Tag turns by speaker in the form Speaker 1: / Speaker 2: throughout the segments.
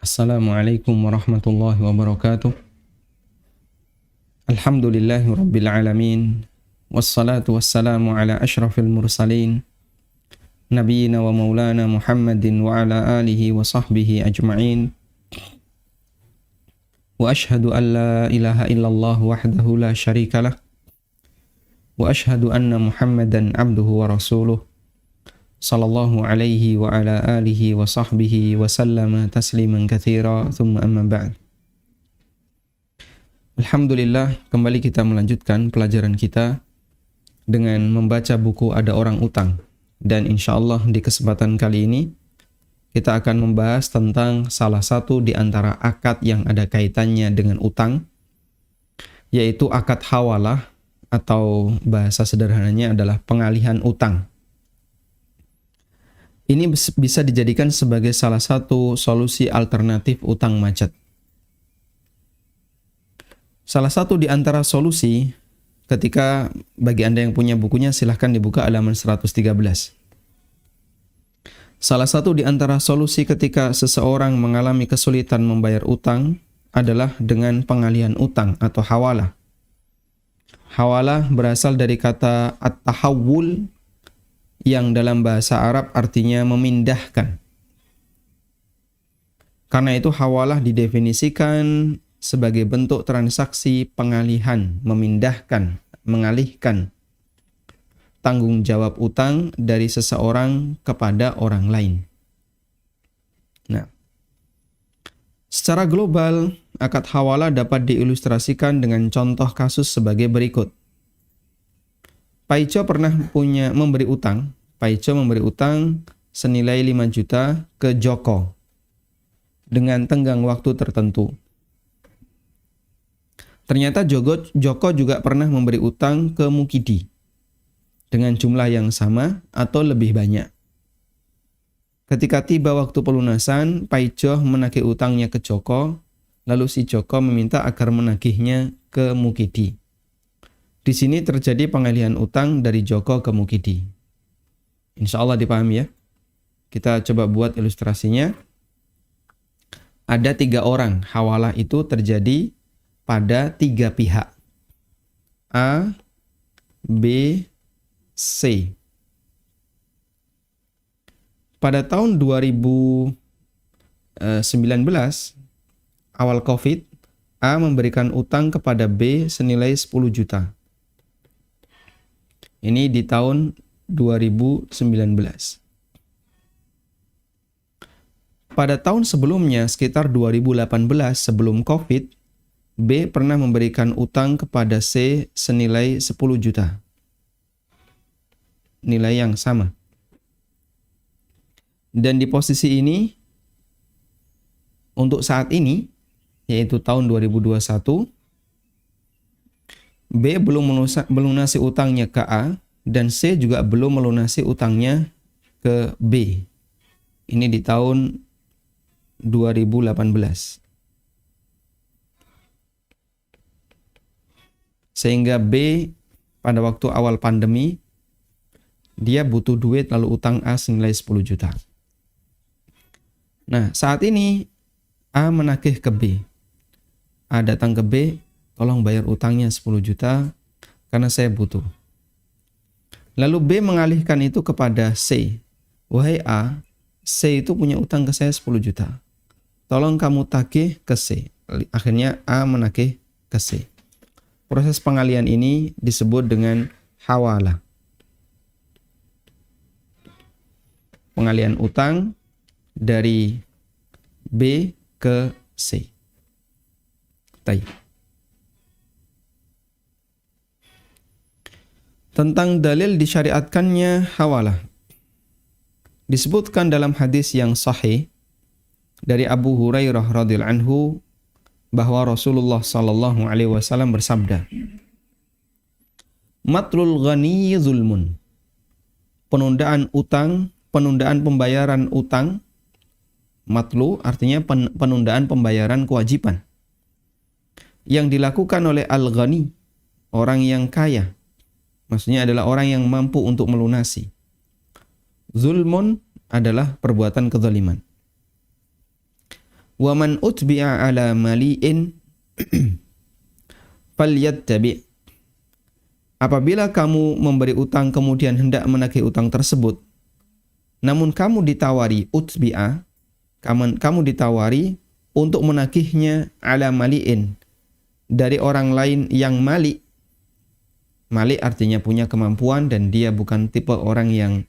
Speaker 1: Assalamualaikum warahmatullahi wabarakatuh. Alhamdulillahi rabbil alamin. Wassalatu wassalamu ala ashrafil mursalin. Nabiyyina wa maulana Muhammadin wa ala alihi wa sahbihi ajma'in. Wa ashhadu an la ilaha illallah wahdahu la syarikalah. Wa ashhadu anna Muhammadan abduhu wa rasuluh. Sallallahu alaihi wa ala alihi wa sahbihi wa sallama tasliman katsira, thumma amma ba'd. Alhamdulillah, kembali kita melanjutkan pelajaran kita dengan membaca buku Ada Orang Utang. Dan insyaallah di kesempatan kali ini kita akan membahas tentang salah satu di antara akad yang ada kaitannya dengan utang, yaitu akad hawalah, atau bahasa sederhananya adalah pengalihan utang. Ini bisa dijadikan sebagai salah satu solusi alternatif utang macet. Salah satu di antara solusi, ketika bagi Anda yang punya bukunya silahkan dibuka halaman 113. Salah satu di antara solusi ketika seseorang mengalami kesulitan membayar utang adalah dengan pengalihan utang atau hawalah. Hawalah berasal dari kata at-tahawul, yang dalam bahasa Arab artinya memindahkan. Karena itu hawalah didefinisikan sebagai bentuk transaksi pengalihan, memindahkan, mengalihkan tanggung jawab utang dari seseorang kepada orang lain. Nah, secara global, akad hawalah dapat diilustrasikan dengan contoh kasus sebagai berikut. Paico pernah memberi utang. Paico memberi utang senilai 5 juta ke Joko dengan tenggang waktu tertentu. Ternyata Joko juga pernah memberi utang ke Mukidi dengan jumlah yang sama atau lebih banyak. Ketika tiba waktu pelunasan, Paico menagih utangnya ke Joko, lalu si Joko meminta agar menagihnya ke Mukidi. Di sini terjadi pengalihan utang dari Joko ke Mukidi. Insya Allah dipahami ya. Kita coba buat ilustrasinya. Ada 3 orang. Hawalah itu terjadi pada 3 pihak. A, B, C. Pada tahun 2019, awal COVID, A memberikan utang kepada B senilai 10 juta. Ini di tahun 2019. Pada tahun sebelumnya, sekitar 2018 sebelum COVID, B pernah memberikan utang kepada C senilai 10 juta. Nilai yang sama. Dan di posisi ini, untuk saat ini, yaitu tahun 2021, B belum melunasi utangnya ke A, dan C juga belum melunasi utangnya ke B. Ini di tahun 2018. Sehingga B pada waktu awal pandemi, dia butuh duit lalu utang A senilai 10 juta. Nah, saat ini A menagih ke B. A datang ke B, tolong bayar utangnya 10 juta karena saya butuh. Lalu B mengalihkan itu kepada C. Wahai A, C itu punya utang ke saya 10 juta. Tolong kamu tagih ke C. Akhirnya A menagih ke C. Proses pengalihan ini disebut dengan hawalah. Pengalihan utang dari B ke C. Baik. Tentang dalil disyariatkannya hawalah. Disebutkan dalam hadis yang sahih dari Abu Hurairah radhiyallahu anhu bahwa Rasulullah sallallahu alaihi wasallam bersabda, "Matlul ghani zulmun." Penundaan utang, penundaan pembayaran utang. Matlu artinya penundaan pembayaran kewajiban. Yang dilakukan oleh al-ghani, orang yang kaya. Maksudnya adalah orang yang mampu untuk melunasi. Zulmun adalah perbuatan kezaliman. Wa man utbi'a ala mali'in falyattabi'. Apabila kamu memberi utang kemudian hendak menagih utang tersebut, namun kamu ditawari utbi'a, kamu ditawari untuk menagihnya ala mali'in, dari orang lain yang mali. Mali artinya punya kemampuan dan dia bukan tipe orang yang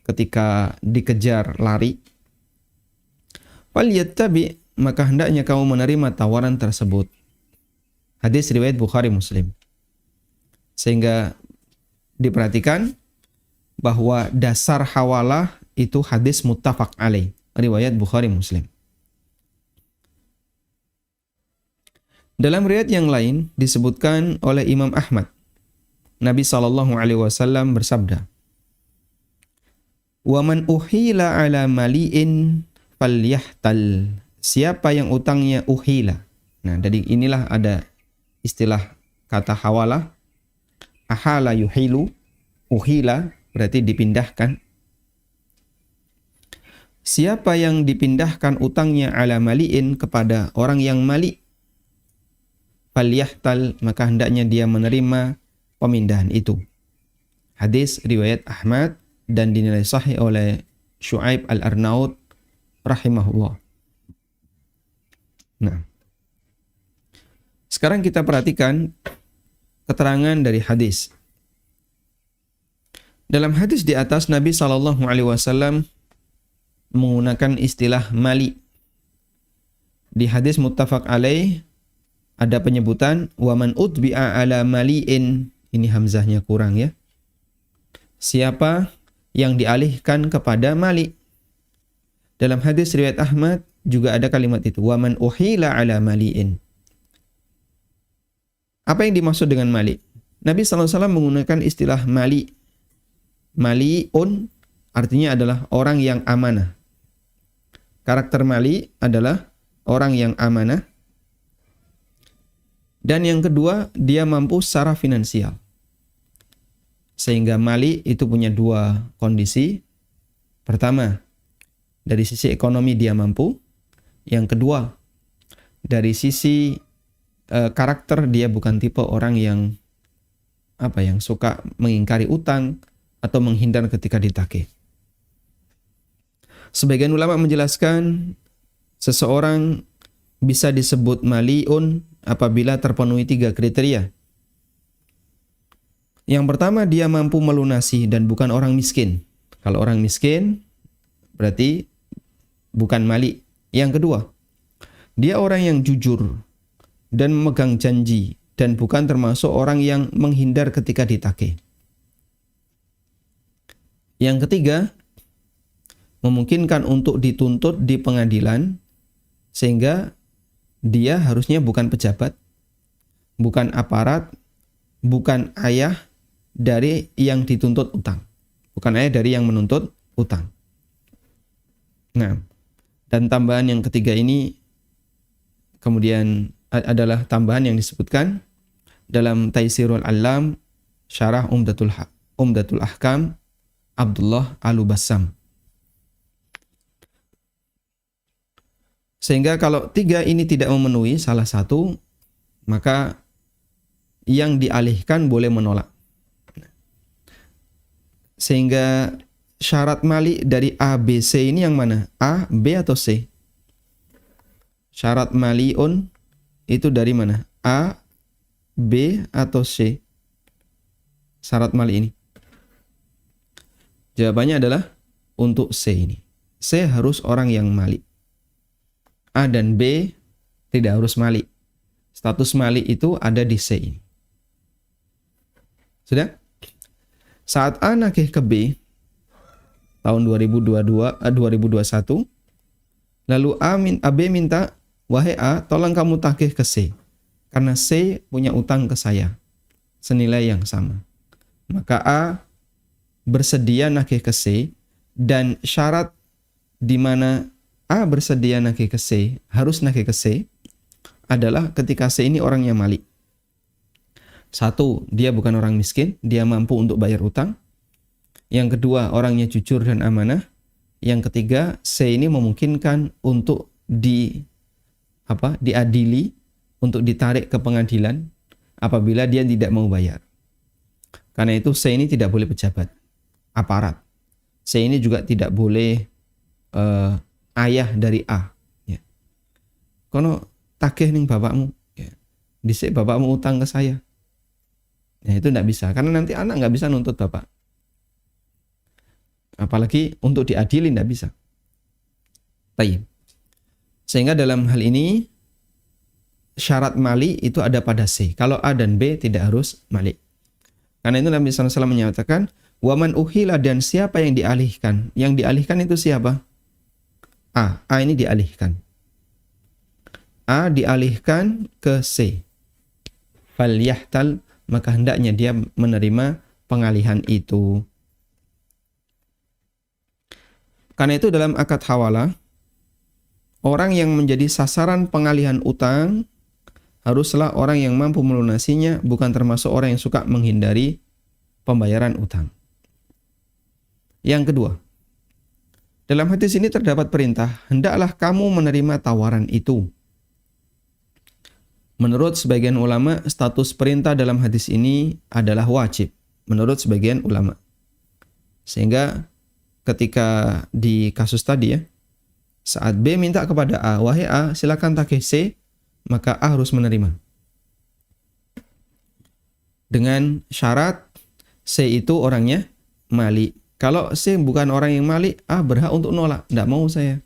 Speaker 1: ketika dikejar lari. Falyattabi', maka hendaknya kamu menerima tawaran tersebut. Hadis riwayat Bukhari Muslim. Sehingga diperhatikan bahwa dasar hawalah itu hadis muttafaq alaih, riwayat Bukhari Muslim. Dalam riwayat yang lain disebutkan oleh Imam Ahmad, Nabi SAW bersabda, "Wa man uhila ala mali'in falyahtal." Siapa yang utangnya uhila. Nah, dari inilah ada istilah kata hawalah. Ahala yuhilu, uhila berarti dipindahkan. Siapa yang dipindahkan utangnya ala mali'in kepada orang yang mali, falyahtal, maka hendaknya dia menerima pemindahan itu. Hadis riwayat Ahmad dan dinilai sahih oleh Syu'aib al-Arnaud rahimahullah. Nah, sekarang kita perhatikan keterangan dari hadis. Dalam hadis di atas Nabi SAW menggunakan istilah mali. Di hadis muttafaq alaih ada penyebutan wa man utbi'a ala mali'in. Ini hamzahnya kurang ya. Siapa yang dialihkan kepada mali. Dalam hadis riwayat Ahmad juga ada kalimat itu, wa man uhila ala mali'in. Apa yang dimaksud dengan mali? Nabi SAW menggunakan istilah mali. Mali'un artinya adalah orang yang amanah. Karakter mali adalah orang yang amanah. Dan yang kedua, dia mampu secara finansial. Sehingga mali itu punya dua kondisi. Pertama, dari sisi ekonomi dia mampu. Yang kedua, dari sisi karakter dia bukan tipe orang yang suka mengingkari utang atau menghindar ketika ditagih. Sebagian ulama menjelaskan seseorang bisa disebut maliun apabila terpenuhi 3 kriteria. Yang pertama, dia mampu melunasi dan bukan orang miskin. Kalau orang miskin berarti bukan mali. Yang kedua, dia orang yang jujur dan memegang janji dan bukan termasuk orang yang menghindar ketika ditagih. Yang ketiga, memungkinkan untuk dituntut di pengadilan sehingga dia harusnya bukan pejabat, bukan aparat, bukan ayah dari yang dituntut utang. Bukan ayah dari yang menuntut utang. Nah, dan tambahan yang ketiga ini kemudian adalah tambahan yang disebutkan dalam Taisirul Alam Syarah Umdatul Ahkam Abdullah Al-Bassam. Sehingga kalau 3 ini tidak memenuhi salah satu, maka yang dialihkan boleh menolak. Sehingga syarat mali dari A, B, C ini yang mana? A, B atau C? Syarat maliun itu dari mana? A, B atau C? Syarat mali ini. Jawabannya adalah untuk C ini. C harus orang yang mali. A dan B tidak harus mali. Status mali itu ada di C ini. Sudah? Saat A nagih ke B tahun 2021, lalu B minta, wahai A, tolong kamu tagih ke C. Karena C punya utang ke saya senilai yang sama. Maka A bersedia nagih ke C, dan syarat di mana A bersedia nagih ke C, harus nagih ke C, adalah ketika C ini orangnya mali. 1, dia bukan orang miskin, dia mampu untuk bayar utang. Yang kedua, orangnya jujur dan amanah. Yang ketiga, C ini memungkinkan untuk diadili untuk ditarik ke pengadilan apabila dia tidak mau bayar. Karena itu C ini tidak boleh pejabat, aparat. C ini juga tidak boleh ayah dari A. Ya. Kono tagih ning bapakmu, ya. Dhisik bapakmu utang ke saya. Nah itu tidak bisa, karena nanti anak nggak bisa nuntut bapak. Apalagi untuk diadili tidak bisa. Baik. Sehingga dalam hal ini syarat mali itu ada pada C. Kalau A dan B tidak harus mali. Karena itu Nabi SAW menyatakan, waman uhila, dan siapa yang dialihkan. Yang dialihkan itu siapa? A ini dialihkan. A dialihkan ke C. Falyahtal, maka hendaknya dia menerima pengalihan itu. Karena itu dalam akad hawalah, orang yang menjadi sasaran pengalihan utang haruslah orang yang mampu melunasinya, bukan termasuk orang yang suka menghindari pembayaran utang. Yang kedua, dalam hadis ini terdapat perintah, hendaklah kamu menerima tawaran itu. Menurut sebagian ulama, status perintah dalam hadis ini adalah wajib. Menurut sebagian ulama. Sehingga ketika di kasus tadi ya, saat B minta kepada A, wahai A, silakan tagih C, maka A harus menerima. Dengan syarat C itu orangnya mali. Kalau C bukan orang yang mali, A berhak untuk nolak. Tidak mau saya.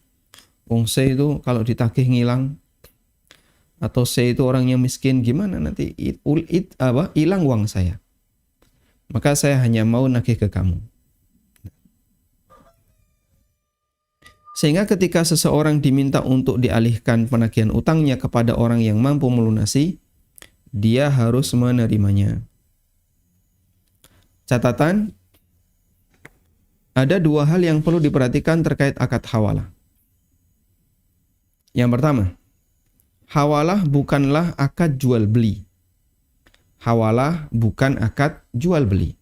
Speaker 1: Wong C itu kalau ditagih ngilang. Atau C itu orangnya miskin, gimana nanti hilang uang saya. Maka saya hanya mau nagih ke kamu. Sehingga ketika seseorang diminta untuk dialihkan penagihan utangnya kepada orang yang mampu melunasi, dia harus menerimanya. Catatan, ada dua hal yang perlu diperhatikan terkait akad hawalah. Yang pertama, hawalah bukanlah akad jual beli. Hawalah bukan akad jual beli.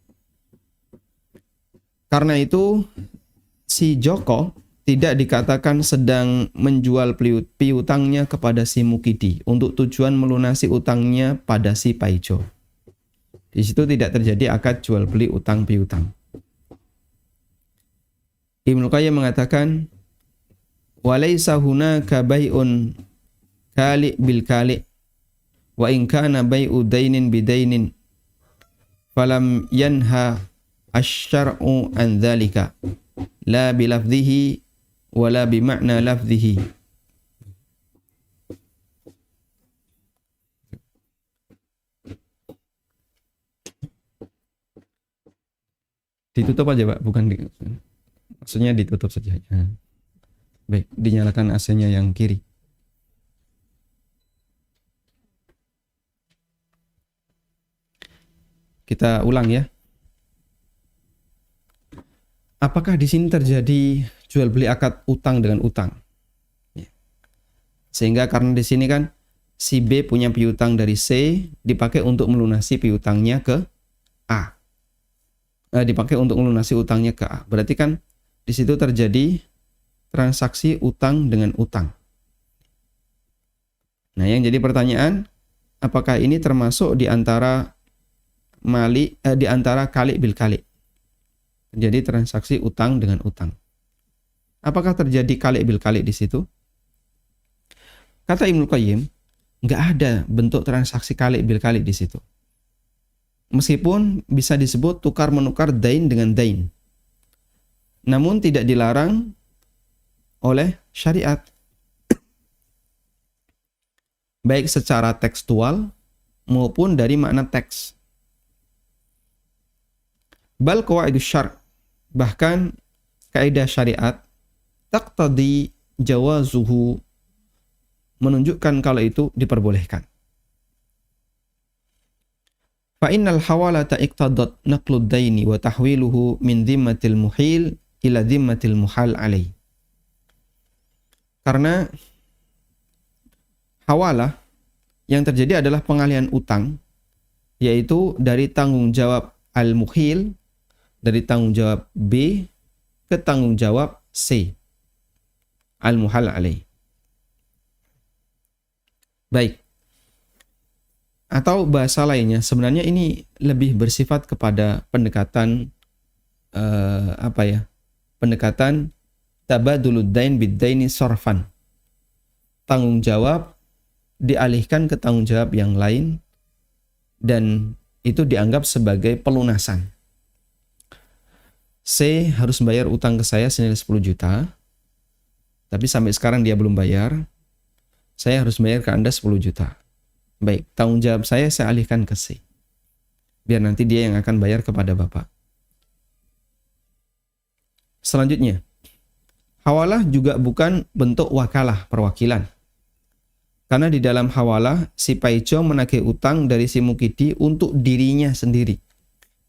Speaker 1: Karena itu, si Joko tidak dikatakan sedang menjual piutangnya kepada si Mukidi untuk tujuan melunasi utangnya pada si Paijo. Di situ tidak terjadi akad jual beli utang piutang. Ibnu Qayyim mengatakan, walaysa hunaka bai'un kali bil kali wa in kana bai'u dainin bidainin falam yanha asy-syar'u an dzalika la bilafdhihi wala bimakna lafdhihi. Ditutup aja Pak, bukan maksudnya ditutup saja. Baik, dinyalakan AC-nya yang kiri. Kita ulang ya. Apakah di sini terjadi jual beli akad utang dengan utang? Sehingga karena di sini kan si B punya piutang dari C dipakai untuk melunasi piutangnya ke A. Dipakai untuk melunasi utangnya ke A. Berarti kan di situ terjadi transaksi utang dengan utang. Nah, yang jadi pertanyaan, apakah ini termasuk di antara di antara kali bil kali? Jadi transaksi utang dengan utang. Apakah terjadi kali bil kali di situ? Kata Ibnu Qayyim, nggak ada bentuk transaksi kali bil kali di situ. Meskipun bisa disebut tukar menukar dain dengan dain, namun tidak dilarang oleh syariat, baik secara tekstual maupun dari makna teks. Bal qawaidus syar', bahkan kaidah syariat taqtadi jawazuhu, menunjukkan kalau itu diperbolehkan. Fa innal hawalata iqtadat naqlud daini wa tahwiluhu min dhimmatil muhil ila dhimmatil muhal alaih. Karena hawalah yang terjadi adalah pengalihan utang, yaitu dari tanggung jawab al-muhil, dari tanggung jawab B ke tanggung jawab C, al-muhal alaih. Baik. Atau bahasa lainnya, sebenarnya ini lebih bersifat kepada pendekatan pendekatan tabadulud dain bid-daini sorfan. Tanggung jawab dialihkan ke tanggung jawab yang lain dan itu dianggap sebagai pelunasan. C harus bayar utang ke saya senilai 10 juta, tapi sampai sekarang dia belum bayar. Saya harus bayar ke Anda 10 juta. Baik, tanggung jawab saya alihkan ke C. Biar nanti dia yang akan bayar kepada Bapak. Selanjutnya, hawalah juga bukan bentuk wakalah, perwakilan. Karena di dalam hawalah, si Paijo menagih utang dari si Mukidi untuk dirinya sendiri,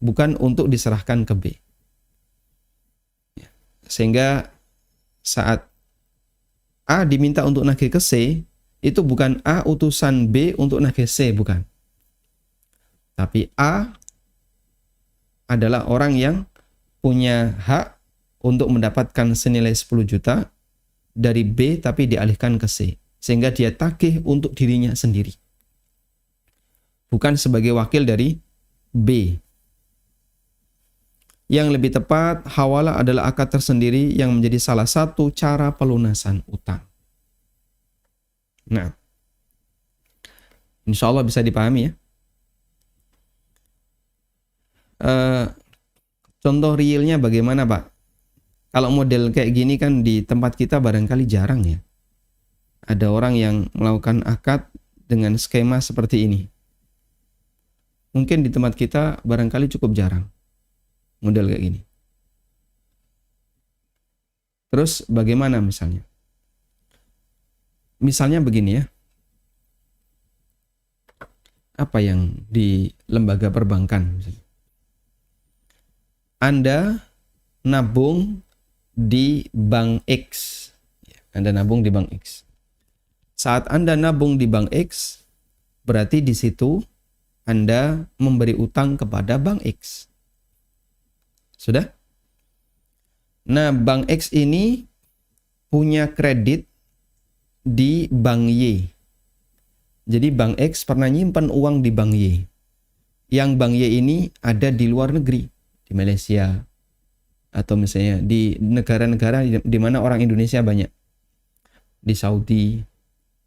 Speaker 1: bukan untuk diserahkan ke B. Sehingga saat A diminta untuk nagih ke C, itu bukan A utusan B untuk nagih C, bukan. Tapi A adalah orang yang punya hak untuk mendapatkan senilai 10 juta dari B tapi dialihkan ke C. Sehingga dia tagih untuk dirinya sendiri. Bukan sebagai wakil dari B. Yang lebih tepat, hawalah adalah akad tersendiri yang menjadi salah satu cara pelunasan utang. Nah, insya Allah bisa dipahami ya. Contoh realnya bagaimana Pak? Kalau model kayak gini kan di tempat kita barangkali jarang ya. Ada orang yang melakukan akad dengan skema seperti ini. Mungkin di tempat kita barangkali cukup jarang model kayak gini. Terus bagaimana misalnya? Misalnya begini ya. Apa yang di lembaga perbankan misalnya? Anda nabung di Bank X. Anda nabung di Bank X. Saat Anda nabung di Bank X, berarti di situ Anda memberi utang kepada Bank X. Sudah? Nah, Bank X ini punya kredit di Bank Y. Jadi Bank X pernah nyimpan uang di Bank Y. Yang Bank Y ini ada di luar negeri, di Malaysia, atau misalnya di negara-negara di mana orang Indonesia banyak. Di Saudi,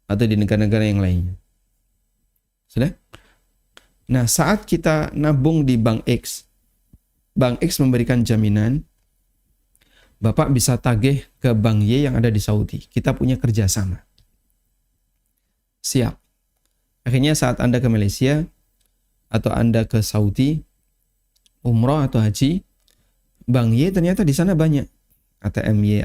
Speaker 1: atau di negara-negara yang lainnya. Sudah? Nah, saat kita nabung di Bank X memberikan jaminan, Bapak bisa tagih ke Bank Y yang ada di Saudi. Kita punya kerjasama. Siap. Akhirnya saat Anda ke Malaysia, atau Anda ke Saudi, umroh atau haji, Bank Y ternyata di sana banyak. ATM Y.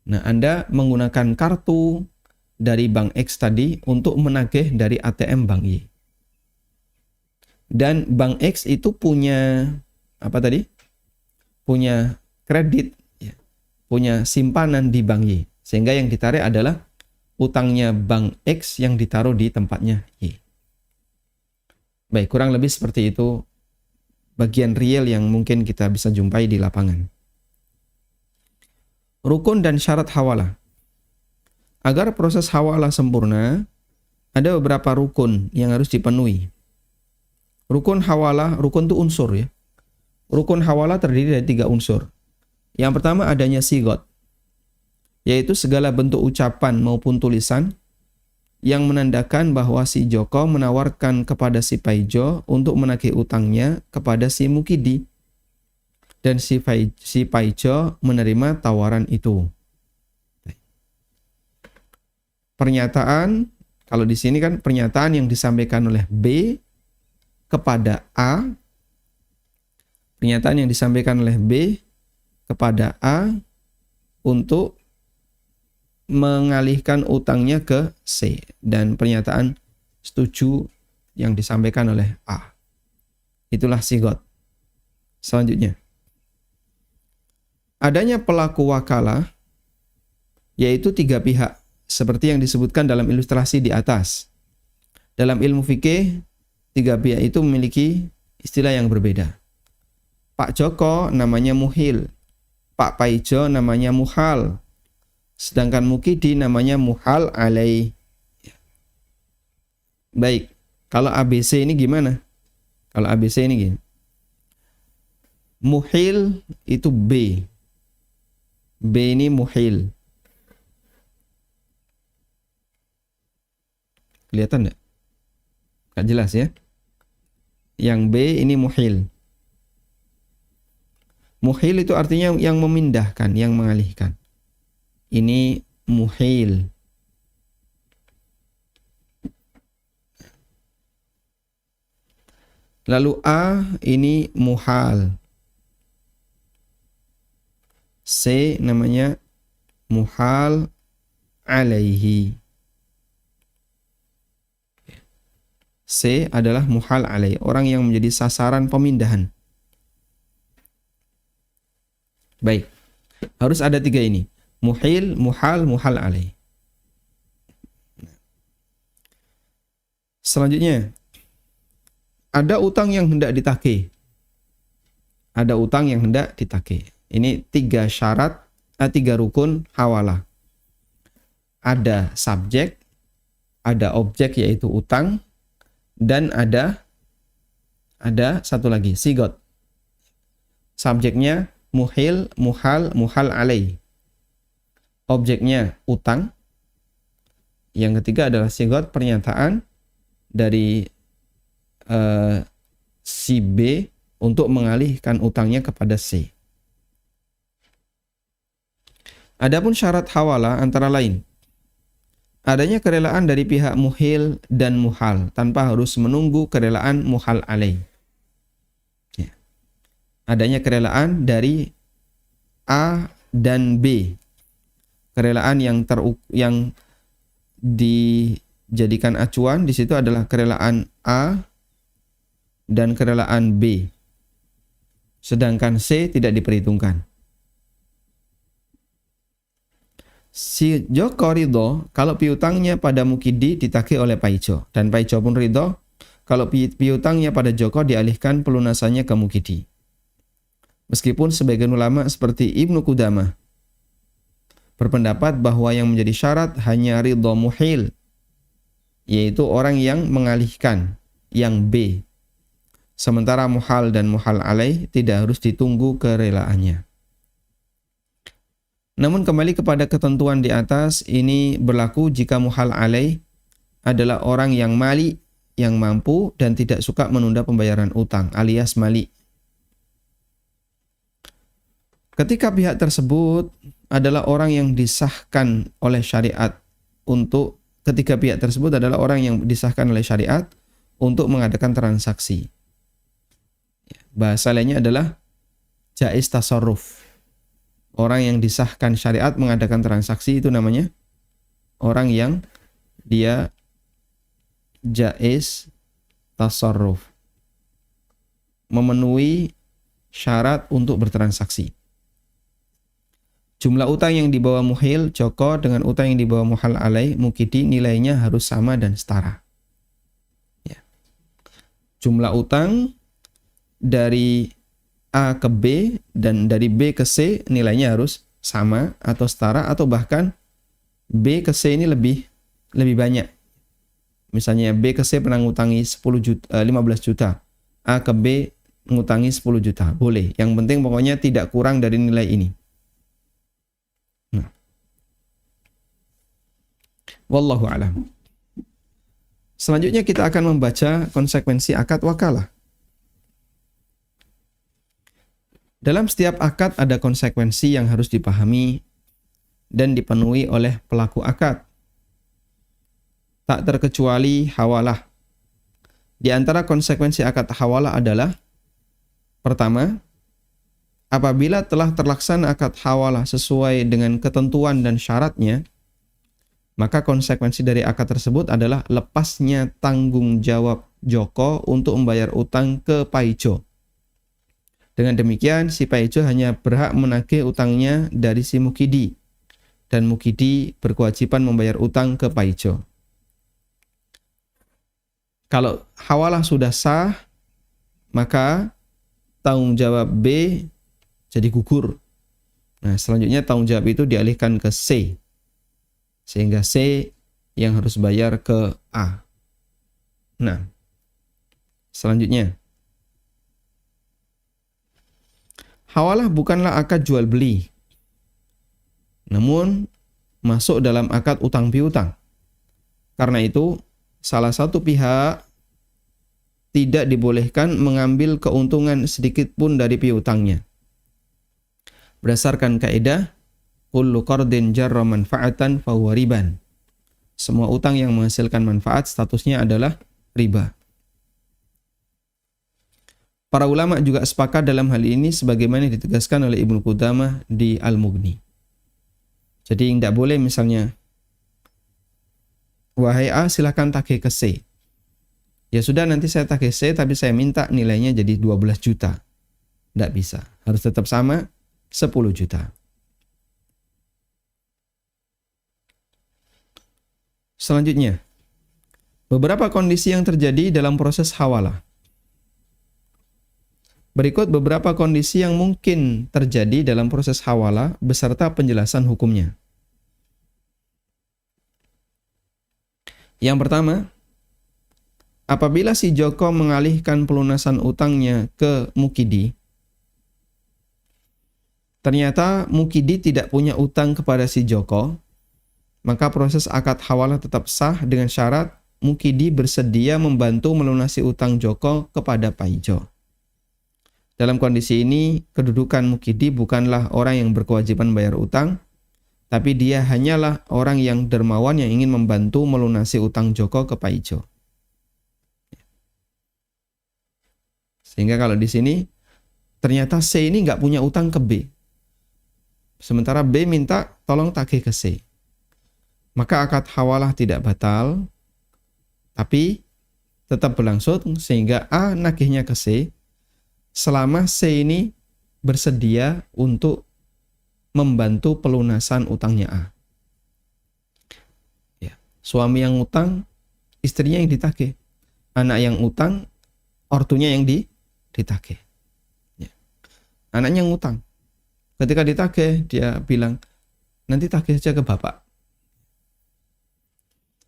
Speaker 1: Nah, Anda menggunakan kartu dari Bank X tadi untuk menagih dari ATM Bank Y. Dan Bank X itu punya apa tadi? Punya kredit, ya, punya simpanan di Bank Y. Sehingga yang ditarik adalah utangnya Bank X yang ditaruh di tempatnya Y. Baik, kurang lebih seperti itu bagian real yang mungkin kita bisa jumpai di lapangan. Rukun dan syarat hawalah. Agar proses hawalah sempurna, ada beberapa rukun yang harus dipenuhi. Rukun hawalah, rukun itu unsur ya. Rukun hawalah terdiri dari 3 unsur. Yang pertama adanya sigot, yaitu segala bentuk ucapan maupun tulisan yang menandakan bahwa si Joko menawarkan kepada si Paijo untuk menagih utangnya kepada si Mukidi. Dan si Paijo menerima tawaran itu. Pernyataan, kalau di sini kan pernyataan yang disampaikan oleh B kepada A. Pernyataan yang disampaikan oleh B kepada A untuk mengalihkan utangnya ke C. Dan pernyataan setuju yang disampaikan oleh A. Itulah sigot. Selanjutnya. Adanya pelaku wakalah, yaitu 3 pihak, seperti yang disebutkan dalam ilustrasi di atas. Dalam ilmu fikih, 3 pihak itu memiliki istilah yang berbeda. Pak Joko namanya muhil, Pak Paijo namanya muhal, Sedangkan mukidi namanya muhal alaih. Baik, kalau ABC ini gimana? Kalau ABC ini gini. Muhil itu B. B ini muhil. Kelihatan enggak? Enggak jelas ya. Yang B ini muhil. Muhil itu artinya yang memindahkan, yang mengalihkan. Ini muhil. Lalu A ini muhal. C namanya muhal alaihi. C adalah muhal alaihi, orang yang menjadi sasaran pemindahan. Baik, harus ada 3 ini. Muhil, muhal, muhal alaihi. Selanjutnya, ada utang yang hendak ditagih. Ada utang yang hendak ditagih. Ini 3 syarat, 3 rukun hawalah. Ada subjek, ada objek yaitu utang, dan ada satu lagi, sigot. Subjeknya muhil, muhal, muhal alaih. Objeknya utang. Yang ketiga adalah sigot, pernyataan dari si B untuk mengalihkan utangnya kepada C. Adapun syarat hawalah antara lain adanya kerelaan dari pihak muhil dan muhal tanpa harus menunggu kerelaan muhal alaih. Ya. Adanya kerelaan dari A dan B. Kerelaan yang dijadikan acuan di situ adalah kerelaan A dan kerelaan B. Sedangkan C tidak diperhitungkan. Si Joko ridho kalau piutangnya pada mukidi ditagih oleh Paijo, dan Paijo pun ridho kalau piutangnya pada Joko dialihkan pelunasannya ke mukidi. Meskipun sebagian ulama seperti Ibnu Qudamah berpendapat bahwa yang menjadi syarat hanya ridho muhil, yaitu orang yang mengalihkan, yang B. Sementara muhal dan muhal alaih tidak harus ditunggu kerelaannya. Namun kembali kepada ketentuan di atas, ini berlaku jika muhal alaih adalah orang yang mali, yang mampu dan tidak suka menunda pembayaran utang alias mali. Ketika pihak tersebut adalah orang yang disahkan oleh syariat untuk mengadakan transaksi. Bahasa lainnya adalah jaiz tasarruf. Orang yang disahkan syariat mengadakan transaksi itu namanya orang yang dia jaiz tasarruf. Memenuhi syarat untuk bertransaksi. Jumlah utang yang dibawa muhil, Joko, dengan utang yang dibawa muhal alaih, mukidi, nilainya harus sama dan setara. Ya. Jumlah utang dari A ke B dan dari B ke C nilainya harus sama atau setara, atau bahkan B ke C ini lebih banyak. Misalnya B ke C pernah ngutangi 15 juta, A ke B ngutangi 10 juta, boleh. Yang penting pokoknya tidak kurang dari nilai ini. Nah. Wallahu a'lam. Selanjutnya kita akan membaca konsekuensi akad wakalah. Dalam setiap akad ada konsekuensi yang harus dipahami dan dipenuhi oleh pelaku akad. Tak terkecuali hawalah. Di antara konsekuensi akad hawalah adalah: pertama, apabila telah terlaksana akad hawalah sesuai dengan ketentuan dan syaratnya, maka konsekuensi dari akad tersebut adalah lepasnya tanggung jawab Joko untuk membayar utang ke Paijo. Dengan demikian, si Paijo hanya berhak menagih utangnya dari si mukidi, dan mukidi berkewajiban membayar utang ke Paijo. Kalau hawalah sudah sah, maka tanggung jawab B jadi gugur. Nah, selanjutnya tanggung jawab itu dialihkan ke C. Sehingga C yang harus bayar ke A. Nah, selanjutnya. Hawalah bukanlah akad jual beli, namun masuk dalam akad utang piutang. Karena itu, salah satu pihak tidak dibolehkan mengambil keuntungan sedikit pun dari piutangnya. Berdasarkan kaidah, kullu qardin jarra manfa'atan fahuwa riban. Semua utang yang menghasilkan manfaat statusnya adalah riba. Para ulama juga sepakat dalam hal ini sebagaimana ditegaskan oleh Ibnu Qudamah di Al-Mughni. Jadi tidak boleh misalnya, wahai A silakan tagih ke C. Ya sudah nanti saya tagih C tapi saya minta nilainya jadi 12 juta. Tidak bisa. Harus tetap sama 10 juta. Selanjutnya, beberapa kondisi yang terjadi dalam proses hawalah. Berikut beberapa kondisi yang mungkin terjadi dalam proses hawalah beserta penjelasan hukumnya. Yang pertama, apabila si Joko mengalihkan pelunasan utangnya ke Mukidi, ternyata Mukidi tidak punya utang kepada si Joko, maka proses akad hawalah tetap sah dengan syarat Mukidi bersedia membantu melunasi utang Joko kepada Paijo. Dalam kondisi ini, kedudukan Mukidi bukanlah orang yang berkewajiban bayar utang, tapi dia hanyalah orang yang dermawan yang ingin membantu melunasi utang Joko ke Paijo. Sehingga kalau di sini, ternyata C ini nggak punya utang ke B. Sementara B minta tolong tagih ke C. Maka akad hawalah tidak batal, tapi tetap berlangsung sehingga A nagihnya ke C, selama C ini bersedia untuk membantu pelunasan utangnya A. Ya. Suami yang utang, istrinya yang ditagih. Anak yang utang, ortunya yang ditagih. Ya. Anaknya yang utang. Ketika ditagih, dia bilang, nanti tagih saja ke bapak.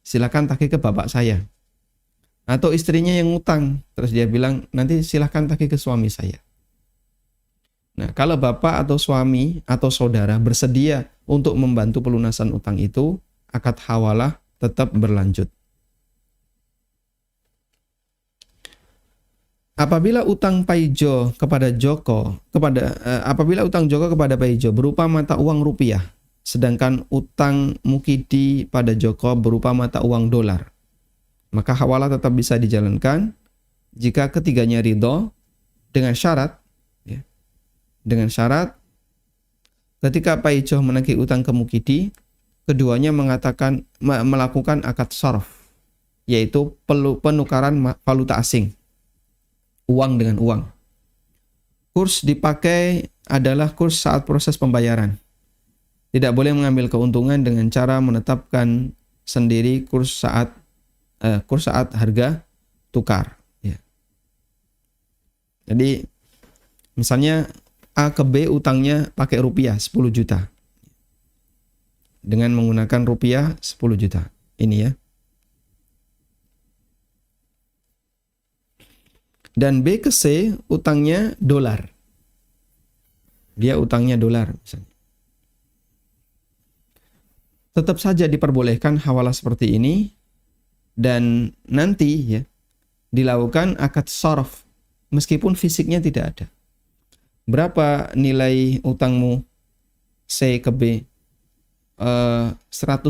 Speaker 1: Silakan tagih ke bapak saya. Atau istrinya yang utang, terus dia bilang, nanti silahkan tagih ke suami saya. Nah, kalau bapak atau suami atau saudara bersedia untuk membantu pelunasan utang itu, akad hawalah tetap berlanjut. Apabila utang Paijo kepada Joko, apabila utang Joko kepada Paijo berupa mata uang rupiah, sedangkan utang Mukidi pada Joko berupa mata uang dolar, maka hawalah tetap bisa dijalankan jika ketiganya ridho dengan syarat, ya, dengan syarat ketika Paijo menagih utang ke Mukidi, keduanya melakukan akad sharaf, yaitu penukaran valuta asing, uang dengan uang. Kurs dipakai adalah kurs saat proses pembayaran. Tidak boleh mengambil keuntungan dengan cara menetapkan sendiri kurs saat harga tukar. Ya. Jadi misalnya A ke B utangnya pakai rupiah 10 juta. Dengan menggunakan rupiah 10 juta. Ini ya. Dan B ke C utangnya dolar. Dia utangnya dolar misalnya. Tetap saja diperbolehkan hawalah seperti ini. Dan nanti ya dilakukan akad sharaf meskipun fisiknya tidak ada. Berapa nilai utangmu C ke B? 100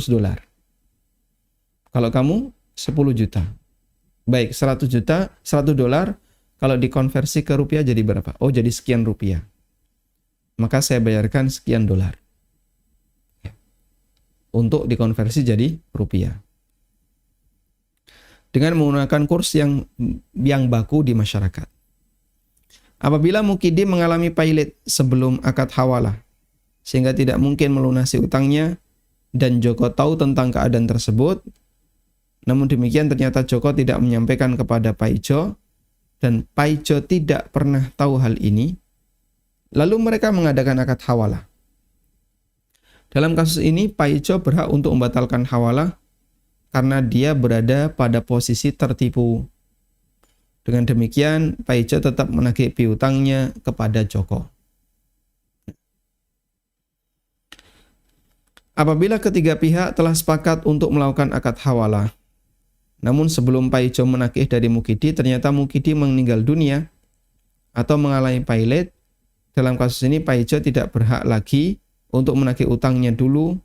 Speaker 1: dolar. Kalau kamu 10 juta. Baik, 100 juta, 100 dolar kalau dikonversi ke rupiah jadi berapa? Oh, jadi sekian rupiah. Maka saya bayarkan sekian dolar. Ya. Untuk dikonversi jadi rupiah. Dengan menggunakan kurs yang baku di masyarakat. Apabila Mukidi mengalami pailit sebelum akad hawalah, sehingga tidak mungkin melunasi utangnya, dan Joko tahu tentang keadaan tersebut, namun demikian ternyata Joko tidak menyampaikan kepada Paijo, dan Paijo tidak pernah tahu hal ini, lalu mereka mengadakan akad hawalah. Dalam kasus ini, Paijo berhak untuk membatalkan hawalah karena dia berada pada posisi tertipu. Dengan demikian, Paijo tetap menagih piutangnya kepada Joko. Apabila ketiga pihak telah sepakat untuk melakukan akad hawalah, namun sebelum Paijo menagih dari Mukidi, ternyata Mukidi meninggal dunia atau mengalami pailit, dalam kasus ini Paijo tidak berhak lagi untuk menagih utangnya dulu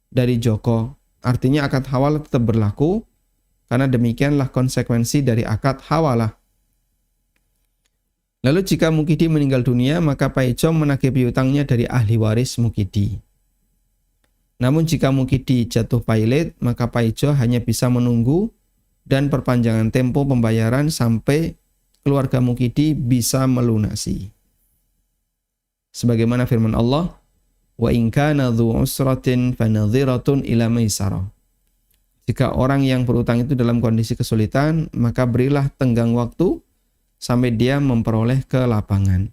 Speaker 1: dari Joko. Artinya akad hawalah tetap berlaku, karena demikianlah konsekuensi dari akad hawalah. Lalu jika Mukidi meninggal dunia, maka Paijo menagih piutangnya dari ahli waris Mukidi. Namun jika Mukidi jatuh pailit, maka Paijo hanya bisa menunggu dan perpanjangan tempo pembayaran sampai keluarga Mukidi bisa melunasi. Sebagaimana firman Allah, wa in kana dzu usratin fanadhiratun ila maisarah. Jika orang yang berutang itu dalam kondisi kesulitan, maka berilah tenggang waktu sampai dia memperoleh kelapangan.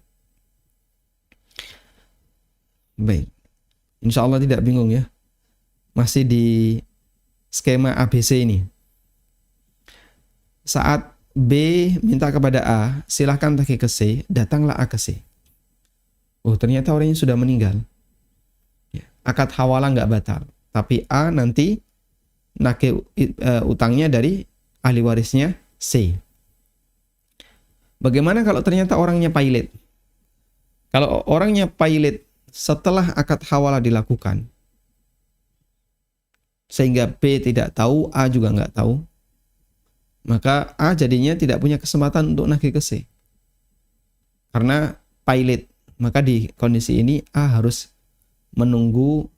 Speaker 1: Baik. Insya Allah tidak bingung ya. Masih di skema ABC ini. Saat B minta kepada A, silahkan tagih ke C, datanglah A ke C. Oh, ternyata orangnya sudah meninggal. Ya, akad hawalah nggak batal. Tapi A nanti nagih utangnya dari ahli warisnya C. Bagaimana kalau ternyata orangnya pailit? Kalau orangnya pailit setelah akad hawalah dilakukan, sehingga B tidak tahu, A juga nggak tahu, maka A jadinya tidak punya kesempatan untuk nagih ke C. Karena pailit, maka di kondisi ini A harus menunggu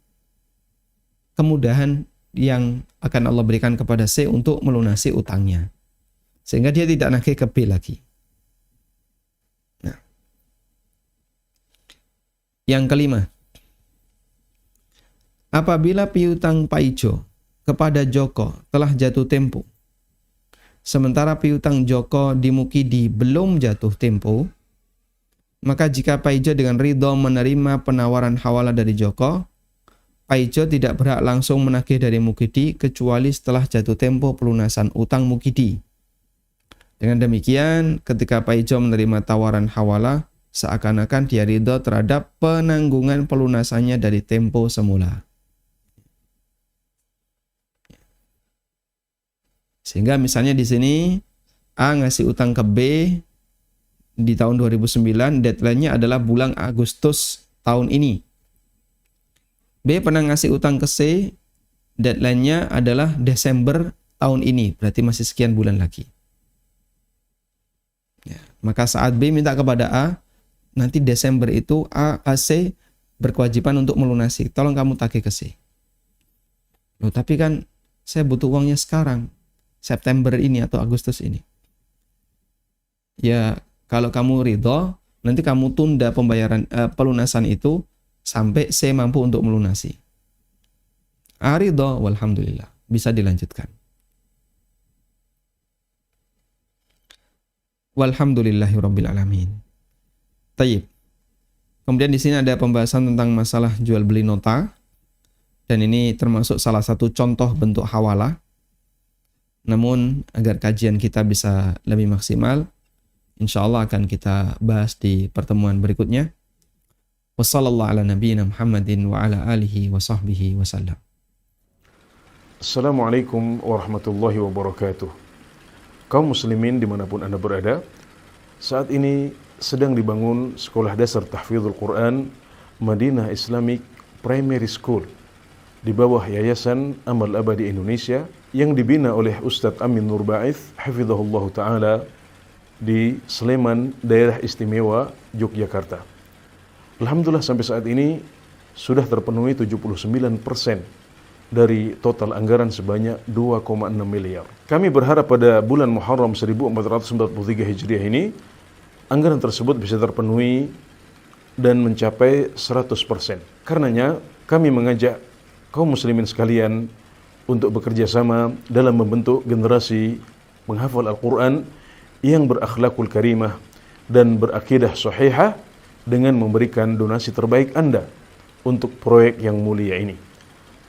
Speaker 1: kemudahan yang akan Allah berikan kepada C untuk melunasi utangnya. Sehingga dia tidak nagih ke B lagi. Nah. Yang kelima, apabila piutang Paijo kepada Joko telah jatuh tempo, sementara piutang Joko di Mukidi belum jatuh tempo, maka jika Paijo dengan ridho menerima penawaran hawalah dari Joko, Paijo tidak berhak langsung menagih dari Mukidi kecuali setelah jatuh tempo pelunasan utang Mukidi. Dengan demikian, ketika Paijo menerima tawaran hawalah, seakan-akan dia ridho terhadap penanggungan pelunasannya dari tempo semula. Sehingga misalnya di sini A ngasih utang ke B di tahun 2009, deadline-nya adalah bulan Agustus tahun ini. B pernah ngasih utang ke C, deadline-nya adalah Desember tahun ini, berarti masih sekian bulan lagi. Ya, maka saat B minta kepada A, nanti Desember itu C berkewajiban untuk melunasi. Tolong kamu tagih ke C. Loh, tapi kan saya butuh uangnya sekarang, September ini atau Agustus ini. Ya, kalau kamu ridho, nanti kamu tunda pembayaran pelunasan itu sampai C mampu untuk melunasi. Ridho, walhamdulillah, bisa dilanjutkan. Walhamdulillahirabbil alamin. Tayyib. Kemudian di sini ada pembahasan tentang masalah jual beli nota, dan ini termasuk salah satu contoh bentuk hawalah. Namun agar kajian kita bisa lebih maksimal, insya Allah akan kita bahas di pertemuan berikutnya. Wassallallahu ala nabiyyina Muhammadin wa ala alihi wa sahbihi wasallam.
Speaker 2: Assalamualaikum warahmatullahi wabarakatuh. Kaum muslimin dimanapun Anda berada, saat ini sedang dibangun Sekolah Dasar Tahfidzul Quran Madinah Islamic Primary School di bawah Yayasan Amal Abadi Indonesia yang dibina oleh Ustadz Amin Nur Ba'ith hafizahullah ta'ala di Sleman, Daerah Istimewa Yogyakarta. Alhamdulillah sampai saat ini sudah terpenuhi 79% dari total anggaran sebanyak 2,6 miliar. Kami berharap pada bulan Muharram 1443 Hijriah ini anggaran tersebut bisa terpenuhi dan mencapai 100%. Karenanya kami mengajak kaum muslimin sekalian untuk bekerja sama dalam membentuk generasi penghafal Al-Quran yang berakhlakul karimah dan berakidah sahihah dengan memberikan donasi terbaik Anda untuk proyek yang mulia ini.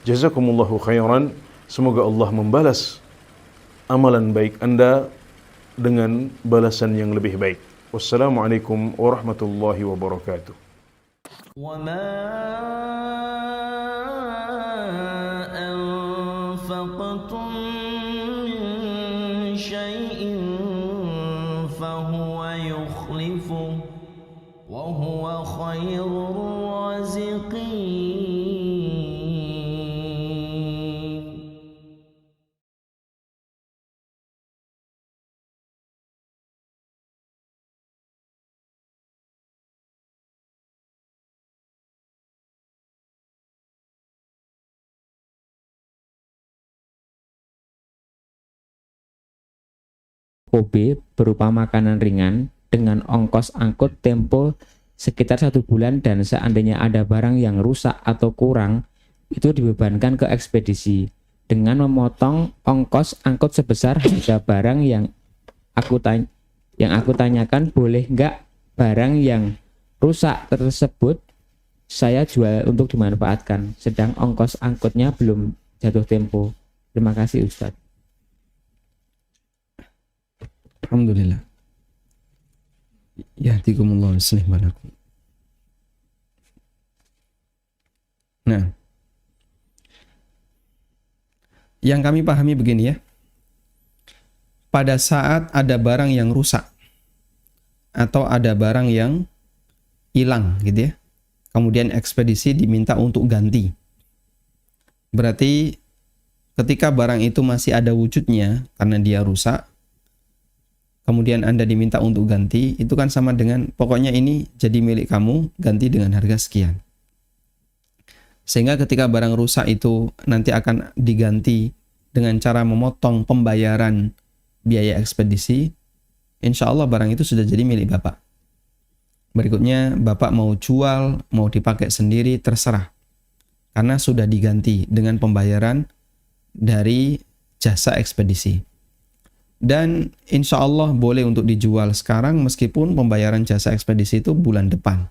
Speaker 2: Jazakumullahu khairan. Semoga Allah membalas amalan baik Anda dengan balasan yang lebih baik. Wassalamualaikum warahmatullahi wabarakatuh.
Speaker 3: وما أنفقتم من شيء فهو يخلفه وهو خير الرازقين.
Speaker 4: OB berupa makanan ringan dengan ongkos angkut tempo sekitar 1 bulan, dan seandainya ada barang yang rusak atau kurang, itu dibebankan ke ekspedisi dengan memotong ongkos angkut sebesar harga barang yang aku tanyakan. Boleh nggak barang yang rusak tersebut saya jual untuk dimanfaatkan, sedang ongkos angkutnya belum jatuh tempo? Terima kasih Ustadz.
Speaker 1: Alhamdulillah. Yahdikumullah waslih balakum. Nah, yang kami pahami begini ya. Pada saat ada barang yang rusak atau ada barang yang hilang gitu ya, kemudian ekspedisi diminta untuk ganti. Berarti ketika barang itu masih ada wujudnya karena dia rusak, kemudian Anda diminta untuk ganti, itu kan sama dengan pokoknya ini jadi milik kamu, ganti dengan harga sekian. Sehingga ketika barang rusak itu nanti akan diganti dengan cara memotong pembayaran biaya ekspedisi, insya Allah barang itu sudah jadi milik Bapak. Berikutnya Bapak mau jual, mau dipakai sendiri, terserah. Karena sudah diganti dengan pembayaran dari jasa ekspedisi. Dan insya Allah boleh untuk dijual sekarang meskipun pembayaran jasa ekspedisi itu bulan depan.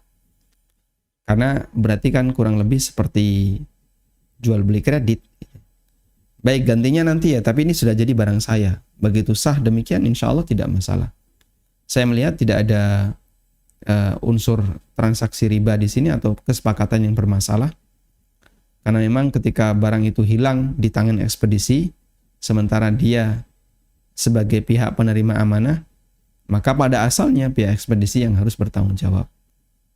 Speaker 1: Karena berarti kan kurang lebih seperti jual beli kredit. Baik, gantinya nanti ya, tapi ini sudah jadi barang saya. Begitu sah demikian insya Allah tidak masalah. Saya melihat tidak ada unsur transaksi riba di sini atau kesepakatan yang bermasalah. Karena memang ketika barang itu hilang di tangan ekspedisi, sementara dia sebagai pihak penerima amanah, maka pada asalnya pihak ekspedisi yang harus bertanggung jawab.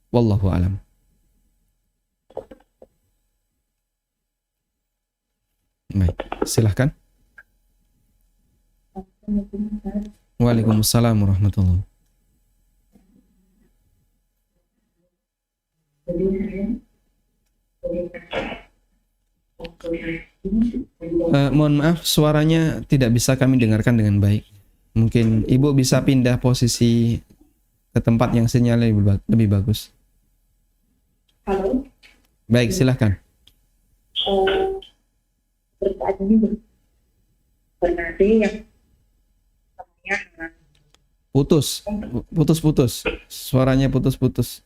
Speaker 1: Wallahu alam. Baik, silahkan. Waalaikumsalam warahmatullahi. Mohon maaf, suaranya tidak bisa kami dengarkan dengan baik. Mungkin Ibu bisa pindah posisi ke tempat yang sinyalnya lebih bagus.
Speaker 5: Halo.
Speaker 1: Baik, silahkan.
Speaker 5: Saat ini bernadi yang namanya
Speaker 1: Putus. Suaranya putus.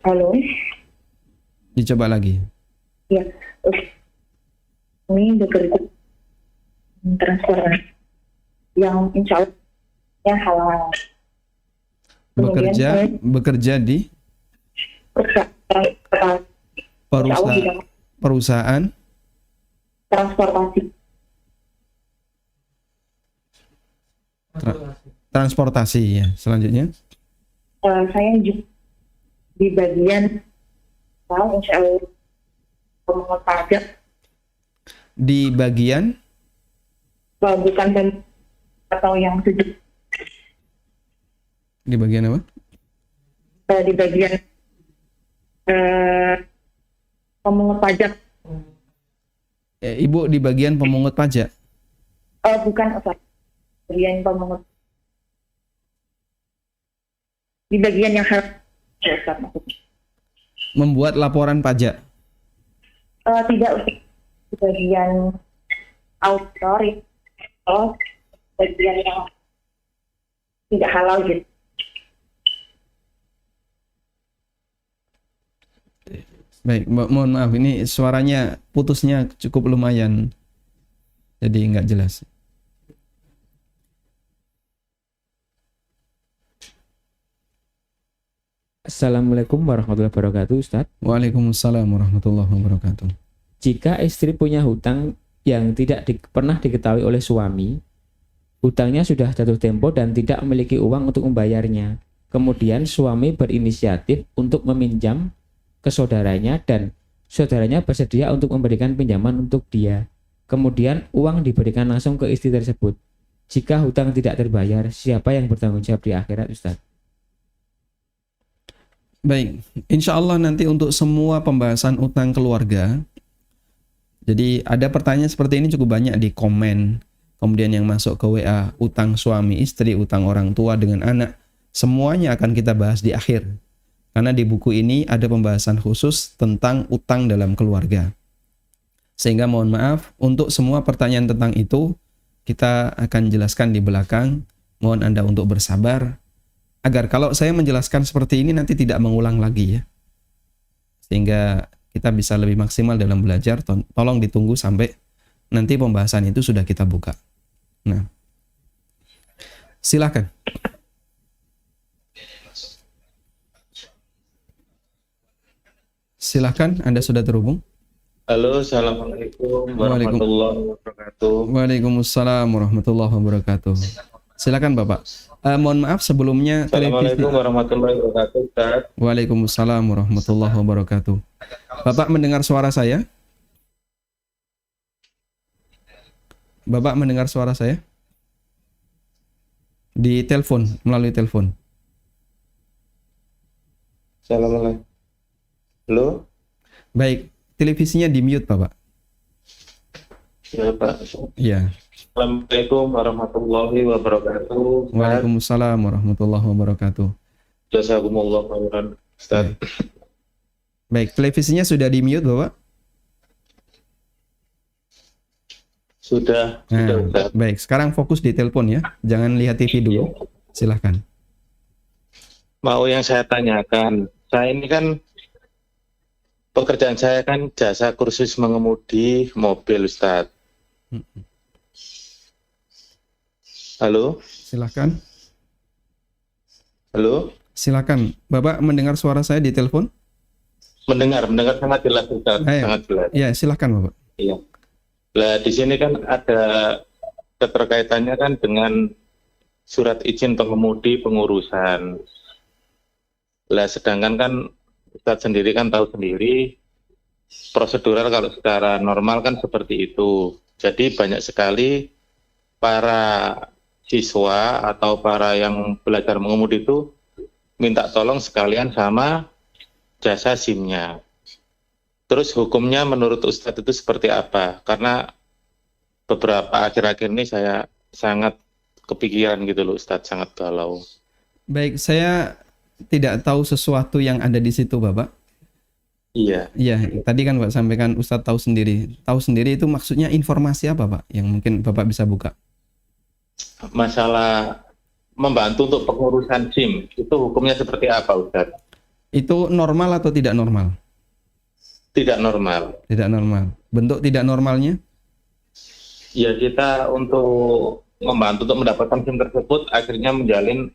Speaker 5: halo.
Speaker 1: Dicoba lagi.
Speaker 5: Ya, ini bekerja transfer yang insya Allah ya halal.
Speaker 1: Bekerja di perusahaan
Speaker 5: transportasi.
Speaker 1: Transportasi ya. Selanjutnya.
Speaker 5: Saya di bagian insya Allah pemungut pajak.
Speaker 1: Di bagian
Speaker 5: Bukan atau yang sejuk.
Speaker 1: Di bagian apa?
Speaker 5: Di bagian pemungut pajak.
Speaker 1: Ibu di bagian pemungut pajak.
Speaker 5: Bukan bagian pemungut. Di bagian yang harus
Speaker 1: membuat laporan pajak.
Speaker 5: Tidak, di bagian auditor atau bagian yang tidak halal gitu.
Speaker 1: Baik, mohon maaf ini suaranya putusnya cukup lumayan. Jadi nggak jelas.
Speaker 4: Assalamualaikum warahmatullahi wabarakatuh, Ustadz.
Speaker 1: Waalaikumsalam warahmatullahi wabarakatuh.
Speaker 4: Jika istri punya hutang yang tidak pernah diketahui oleh suami, hutangnya sudah jatuh tempo dan tidak memiliki uang untuk membayarnya. Kemudian suami berinisiatif untuk meminjam ke saudaranya dan saudaranya bersedia untuk memberikan pinjaman untuk dia. Kemudian uang diberikan langsung ke istri tersebut. Jika hutang tidak terbayar, siapa yang bertanggung jawab di akhirat, Ustadz?
Speaker 1: Baik, insya Allah nanti untuk semua pembahasan utang keluarga. Jadi ada pertanyaan seperti ini cukup banyak di komen. Kemudian yang masuk ke WA, utang suami istri, utang orang tua dengan anak. Semuanya akan kita bahas di akhir. Karena di buku ini ada pembahasan khusus tentang utang dalam keluarga. Sehingga mohon maaf, untuk semua pertanyaan tentang itu, kita akan jelaskan di belakang. Mohon Anda untuk bersabar. Agar kalau saya menjelaskan seperti ini nanti tidak mengulang lagi ya. Sehingga kita bisa lebih maksimal dalam belajar. Tolong ditunggu sampai nanti pembahasan itu sudah kita buka. Nah, silakan. Silakan, Anda sudah terhubung.
Speaker 6: Halo, assalamualaikum warahmatullahi wabarakatuh.
Speaker 1: Waalaikumsalam warahmatullahi wabarakatuh. Silakan Bapak. Mohon maaf sebelumnya
Speaker 6: Assalamualaikum warahmatullahi wabarakatuh, Ustaz.
Speaker 1: Waalaikumsalam warahmatullahi wabarakatuh. Bapak mendengar suara saya? Bapak mendengar suara saya? Di telepon, melalui telepon.
Speaker 6: Assalamualaikum. Halo?
Speaker 1: Baik, televisinya di mute Bapak.
Speaker 6: Ya, Pak.
Speaker 1: Iya.
Speaker 6: Assalamualaikum warahmatullahi wabarakatuh.
Speaker 1: Waalaikumsalam warahmatullahi wabarakatuh.
Speaker 6: Jazakumullah khairan, Ustaz.
Speaker 1: Baik, televisinya sudah di mute Bapak?
Speaker 6: Sudah,
Speaker 1: Nah,
Speaker 6: Ustaz.
Speaker 1: baik, sekarang fokus di telepon ya. Jangan lihat TV dulu. Silahkan.
Speaker 6: Mau yang saya tanyakan, saya ini kan pekerjaan saya kan jasa kursus mengemudi mobil, Ustaz. Halo?
Speaker 1: Silahkan.
Speaker 6: Halo?
Speaker 1: Silakan. Bapak mendengar suara saya di telepon?
Speaker 6: Mendengar sangat jelas, Ustaz.
Speaker 1: Ayo.
Speaker 6: Sangat jelas.
Speaker 1: Ya, silakan Bapak.
Speaker 6: Iya. Lah di sini kan ada keterkaitannya kan dengan surat izin pengemudi pengurusan. Lah sedangkan kan Ustaz sendiri kan tahu sendiri prosedural kalau secara normal kan seperti itu. Jadi banyak sekali para siswa atau para yang belajar mengemudi itu minta tolong sekalian sama jasa SIM-nya. Terus hukumnya menurut Ustadz itu seperti apa? Karena beberapa akhir-akhir ini saya sangat kepikiran gitu loh Ustadz, sangat galau.
Speaker 1: Baik, saya tidak tahu sesuatu yang ada di situ Bapak.
Speaker 6: Iya.
Speaker 1: Iya, tadi kan Pak sampaikan Ustadz tahu sendiri. Tahu sendiri itu maksudnya informasi apa Pak? Yang mungkin Bapak bisa buka.
Speaker 6: Masalah membantu untuk pengurusan SIM, itu hukumnya seperti apa Ustadz?
Speaker 1: Itu normal atau tidak normal?
Speaker 6: Tidak normal.
Speaker 1: Tidak normal. Bentuk tidak normalnya?
Speaker 6: Ya kita untuk membantu untuk mendapatkan SIM tersebut akhirnya menjalin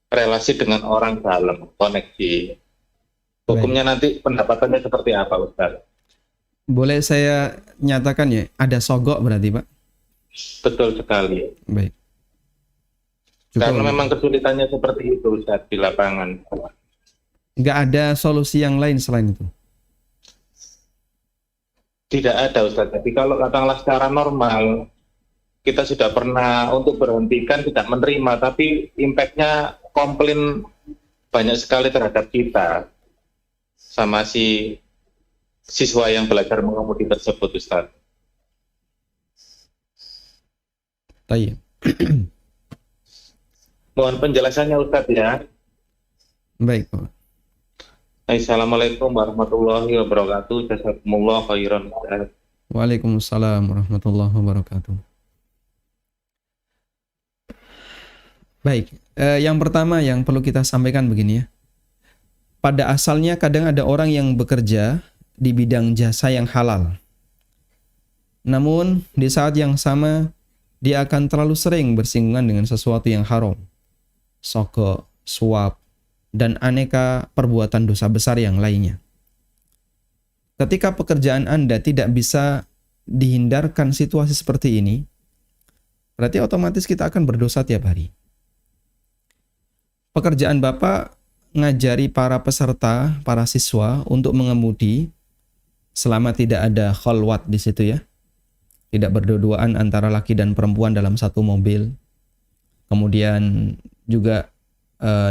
Speaker 6: relasi dengan orang dalam, koneksi. Hukumnya nanti pendapatannya seperti apa Ustaz?
Speaker 1: Boleh saya nyatakan ya, ada sogok berarti Pak?
Speaker 6: Betul sekali.
Speaker 1: Baik.
Speaker 6: Karena memang kesulitannya seperti itu Ustaz di lapangan.
Speaker 1: Nggak ada solusi yang lain selain itu?
Speaker 6: Tidak ada Ustaz. Tapi kalau katakanlah secara normal, kita sudah pernah untuk berhentikan tidak menerima, tapi impact-nya komplain banyak sekali terhadap kita sama si siswa yang belajar mengemudi tersebut Ustaz.
Speaker 1: Baik.
Speaker 6: Mohon penjelasannya Ustaz ya.
Speaker 1: Baik Pak.
Speaker 6: Assalamualaikum warahmatullahi wabarakatuh. Jazakumullah khairan.
Speaker 1: Waalaikumsalam warahmatullahi wabarakatuh. Baik, yang pertama yang perlu kita sampaikan begini ya. pada asalnya kadang ada orang yang bekerja di bidang jasa yang halal. Namun di saat yang sama dia akan terlalu sering bersinggungan dengan sesuatu yang haram. Sogok, suap, dan aneka perbuatan dosa besar yang lainnya. Ketika pekerjaan Anda tidak bisa dihindarkan situasi seperti ini, berarti otomatis kita akan berdosa tiap hari. Pekerjaan Bapak ngajari para peserta, para siswa untuk mengemudi selama tidak ada khalwat di situ ya. Tidak berdua-duaan antara laki dan perempuan dalam satu mobil. Kemudian juga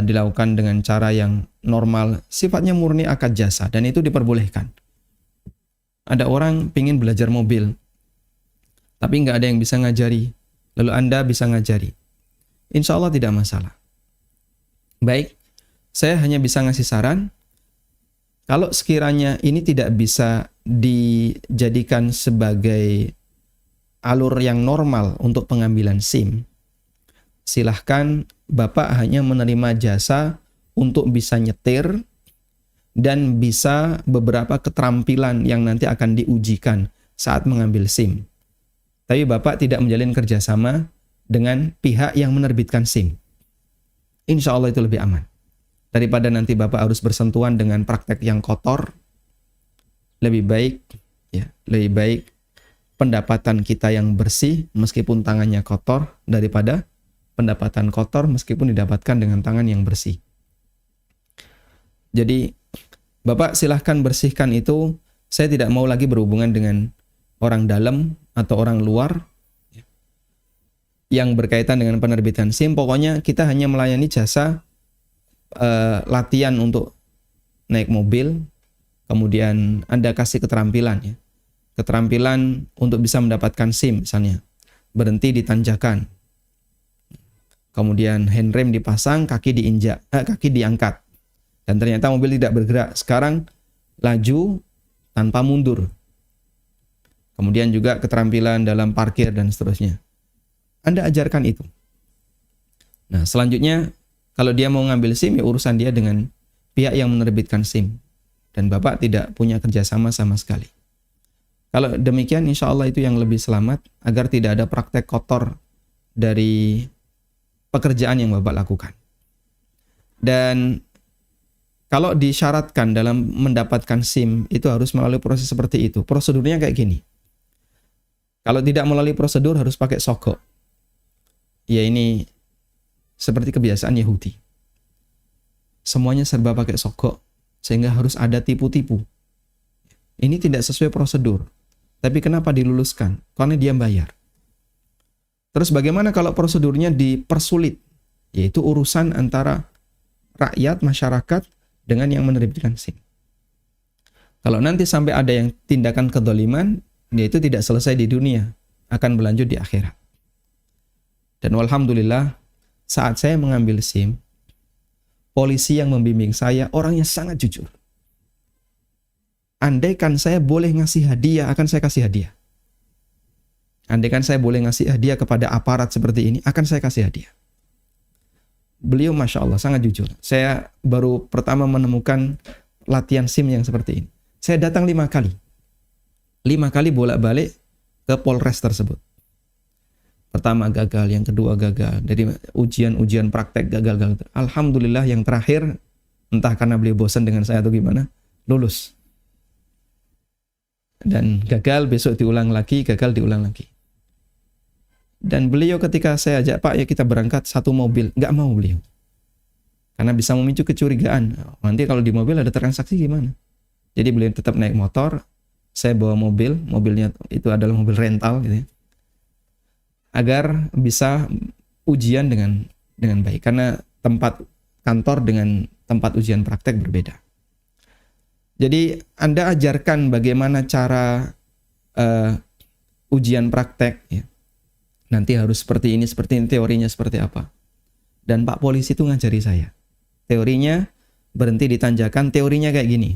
Speaker 1: dilakukan dengan cara yang normal, sifatnya murni akad jasa, dan itu diperbolehkan. Ada orang pingin belajar mobil, tapi nggak ada yang bisa ngajari, lalu Anda bisa ngajari. Insya Allah tidak masalah. Baik, saya hanya bisa ngasih saran, kalau sekiranya ini tidak bisa dijadikan sebagai alur yang normal untuk pengambilan SIM, silahkan Bapak hanya menerima jasa untuk bisa nyetir dan bisa beberapa keterampilan yang nanti akan diujikan saat mengambil SIM. Tapi Bapak tidak menjalin kerjasama dengan pihak yang menerbitkan SIM. Insya Allah itu lebih aman. Daripada nanti Bapak harus bersentuhan dengan praktek yang kotor, lebih baik pendapatan kita yang bersih meskipun tangannya kotor daripada pendapatan kotor meskipun didapatkan dengan tangan yang bersih. Jadi Bapak silahkan bersihkan itu. Saya tidak mau lagi berhubungan dengan orang dalam atau orang luar yang berkaitan dengan penerbitan SIM. Pokoknya kita hanya melayani jasa latihan untuk naik mobil. Kemudian Anda kasih keterampilan ya. Keterampilan untuk bisa mendapatkan SIM misalnya. Berhenti di tanjakan. Kemudian handrem dipasang, kaki diangkat. Dan ternyata mobil tidak bergerak. Sekarang laju tanpa mundur. Kemudian juga keterampilan dalam parkir dan seterusnya. Anda ajarkan itu. Nah, selanjutnya kalau dia mau ngambil SIM, ya urusan dia dengan pihak yang menerbitkan SIM. Dan Bapak tidak punya kerjasama sama sekali. Kalau demikian, insya Allah itu yang lebih selamat agar tidak ada praktek kotor dari pekerjaan yang Bapak lakukan. Dan kalau disyaratkan dalam mendapatkan SIM itu harus melalui proses seperti itu. Prosedurnya kayak gini. Kalau tidak melalui prosedur harus pakai sogok. Ya ini seperti kebiasaan Yahudi. Semuanya serba pakai sogok sehingga harus ada tipu-tipu. Ini tidak sesuai prosedur. Tapi kenapa diluluskan? Karena dia bayar. Terus bagaimana kalau prosedurnya dipersulit? Yaitu urusan antara rakyat, masyarakat dengan yang menerbitkan SIM. Kalau nanti sampai ada yang tindakan kedoliman, yaitu tidak selesai di dunia, akan berlanjut di akhirat. Dan walhamdulillah, saat saya mengambil SIM, polisi yang membimbing saya orangnya sangat jujur. Andaikan saya boleh ngasih hadiah, akan saya kasih hadiah. Andaikan saya boleh ngasih hadiah kepada aparat seperti ini, akan saya kasih hadiah. Beliau Masya Allah sangat jujur. Saya baru pertama menemukan latihan SIM yang seperti ini. Saya datang 5 kali. 5 kali bolak-balik ke Polres tersebut. Pertama gagal, yang kedua gagal. Dari ujian-ujian praktek gagal. Alhamdulillah yang terakhir, entah karena beliau bosan dengan saya atau gimana, lulus. Dan gagal, besok diulang lagi, gagal diulang lagi. Dan beliau ketika saya ajak, Pak ya kita berangkat satu mobil, nggak mau beliau. Karena bisa memicu kecurigaan. Nanti kalau di mobil ada transaksi gimana? Jadi beliau tetap naik motor, saya bawa mobilnya itu adalah mobil rental gitu ya. Agar bisa ujian dengan baik. Karena tempat kantor dengan tempat ujian praktek berbeda. Jadi Anda ajarkan bagaimana cara ujian praktek ya. Nanti harus seperti ini, teorinya seperti apa. Dan Pak polisi itu ngajari saya. Teorinya berhenti di tanjakan, teorinya kayak gini.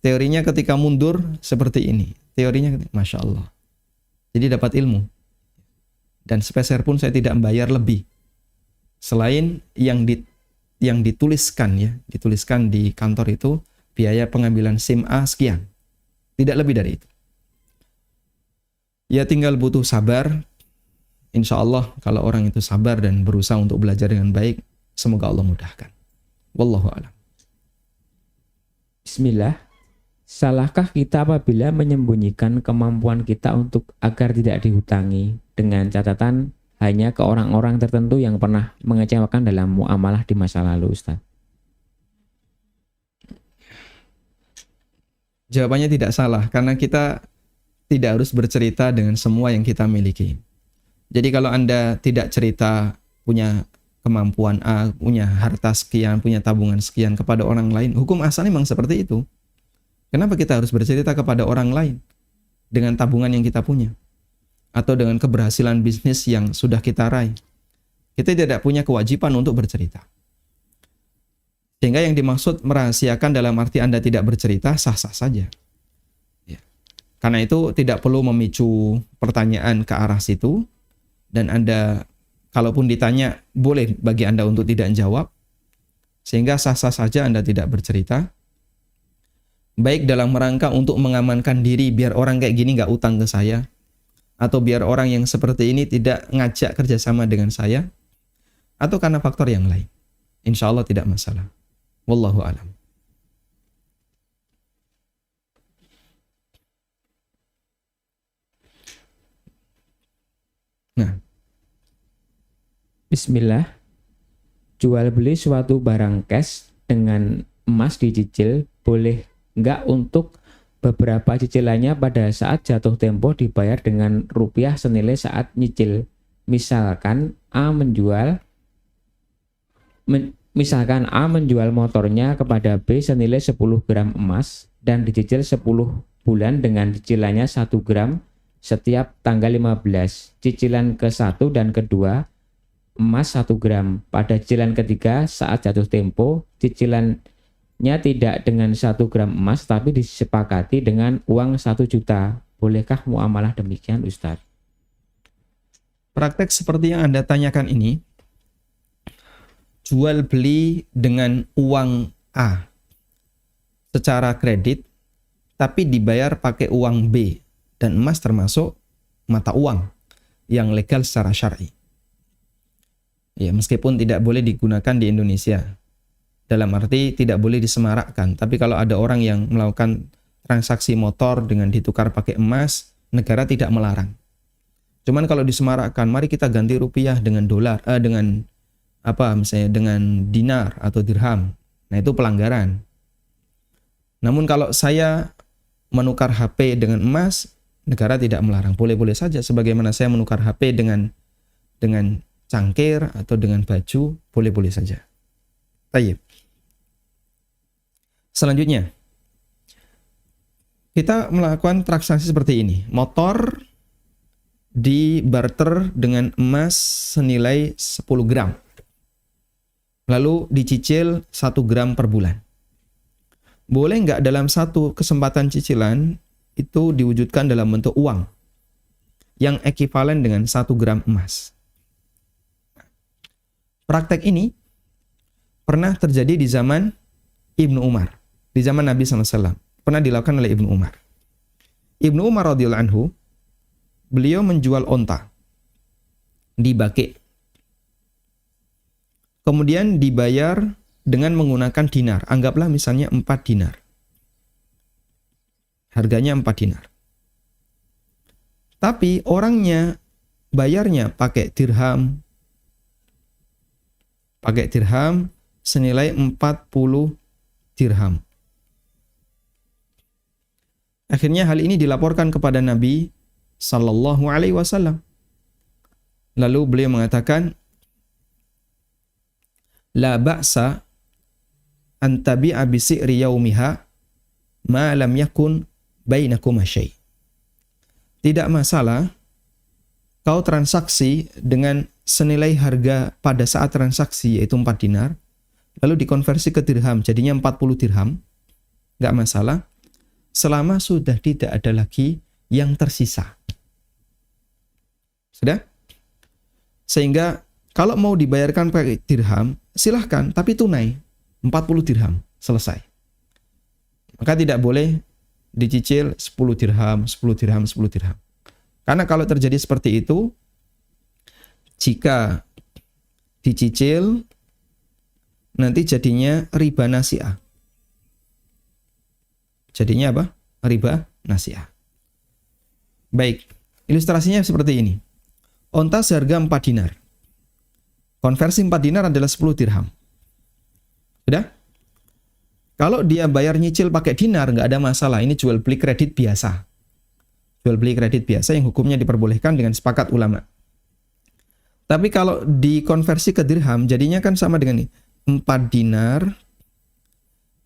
Speaker 1: Teorinya ketika mundur seperti ini. Teorinya, Masya Allah. Jadi dapat ilmu. Dan sepeser pun saya tidak membayar lebih. Selain yang yang dituliskan di kantor itu biaya pengambilan SIM A sekian. Tidak lebih dari itu. Ya tinggal butuh sabar. Insya Allah kalau orang itu sabar dan berusaha untuk belajar dengan baik, semoga Allah mudahkan. Wallahu a'lam.
Speaker 4: Bismillah. Salahkah kita apabila menyembunyikan kemampuan kita untuk agar tidak dihutangi dengan catatan hanya ke orang-orang tertentu yang pernah mengecewakan dalam muamalah di masa lalu, Ustaz?
Speaker 1: Jawabannya tidak salah, karena kita tidak harus bercerita dengan semua yang kita miliki. Jadi kalau Anda tidak cerita punya kemampuan A, punya harta sekian, punya tabungan sekian kepada orang lain, hukum asalnya memang seperti itu. Kenapa kita harus bercerita kepada orang lain dengan tabungan yang kita punya? Atau dengan keberhasilan bisnis yang sudah kita raih? Kita tidak punya kewajiban untuk bercerita. Sehingga yang dimaksud merahasiakan dalam arti Anda tidak bercerita, sah-sah saja. Ya. Karena itu tidak perlu memicu pertanyaan ke arah situ. Dan Anda, kalaupun ditanya, boleh bagi Anda untuk tidak jawab. Sehingga sah-sah saja Anda tidak bercerita. Baik dalam rangka untuk mengamankan diri, biar orang kayak gini nggak utang ke saya. Atau biar orang yang seperti ini tidak ngajak kerjasama dengan saya. Atau karena faktor yang lain. Insya Allah tidak masalah. Wallahu a'lam. Nah,
Speaker 4: Bismillah. Jual beli suatu barang cash dengan emas dicicil boleh nggak untuk beberapa cicilannya pada saat jatuh tempo dibayar dengan rupiah senilai saat nyicil. Misalkan A menjual motornya kepada B senilai 10 gram emas dan dicicil 10 bulan dengan cicilannya 1 gram setiap tanggal 15. Cicilan ke-1 dan kedua emas 1 gram. Pada cicilan ketiga saat jatuh tempo, cicilannya tidak dengan 1 gram emas tapi disepakati dengan uang 1 juta. Bolehkah muamalah demikian, Ustaz?
Speaker 1: praktek seperti yang Anda tanyakan ini, jual beli dengan uang A secara kredit, tapi dibayar pakai uang B, dan emas termasuk mata uang yang legal secara syar'i. Ya, meskipun tidak boleh digunakan di Indonesia, dalam arti tidak boleh disemarakkan. Tapi kalau ada orang yang melakukan transaksi motor dengan ditukar pakai emas, negara tidak melarang. Cuman kalau disemarakkan, mari kita ganti rupiah dengan dolar, dengan apa misalnya dengan dinar atau dirham. Nah, itu pelanggaran. Namun kalau saya menukar HP dengan emas, negara tidak melarang. Boleh-boleh saja, sebagaimana saya menukar HP dengan cangkir atau dengan baju, boleh-boleh saja. Baik. Selanjutnya, kita melakukan transaksi seperti ini. Motor di barter dengan emas senilai 10 gram. Lalu dicicil 1 gram per bulan. Boleh nggak dalam satu kesempatan cicilan itu diwujudkan dalam bentuk uang yang ekivalen dengan 1 gram emas? Praktek ini pernah terjadi di zaman Ibnu Umar, di zaman Nabi SAW. Pernah dilakukan oleh Ibnu Umar. Ibnu Umar radhiyallahu anhu, beliau menjual onta di Baqi'. Kemudian dibayar dengan menggunakan dinar. Anggaplah misalnya 4 dinar. Harganya 4 dinar. Tapi orangnya bayarnya pakai dirham. Pakai dirham senilai 40 dirham. Akhirnya hal ini dilaporkan kepada Nabi sallallahu alaihi wasallam. Lalu beliau mengatakan, la ba'sa an tabi'a bi si'ri yaumiha ma lam yakun bainakuma syai'. Tidak masalah kau transaksi dengan senilai harga pada saat transaksi, yaitu 4 dinar, lalu dikonversi ke dirham, jadinya 40 dirham, nggak masalah, selama sudah tidak ada lagi yang tersisa. Sudah? Sehingga Kalau mau dibayarkan pakai dirham, silahkan, tapi tunai 40 dirham, selesai. Maka tidak boleh dicicil 10 dirham, 10 dirham, 10 dirham. Karena kalau terjadi seperti itu, jika dicicil, nanti jadinya riba nasi'ah. Jadinya apa? Riba nasi'ah. Baik, ilustrasinya seperti ini. Onta seharga 4 dinar. Konversi 4 dinar adalah 10 dirham. Sudah? Kalau dia bayar nyicil pakai dinar, nggak ada masalah. Ini jual beli kredit biasa. Jual beli kredit biasa yang hukumnya diperbolehkan dengan sepakat ulama. Tapi kalau dikonversi ke dirham, jadinya kan sama dengan ini. 4 dinar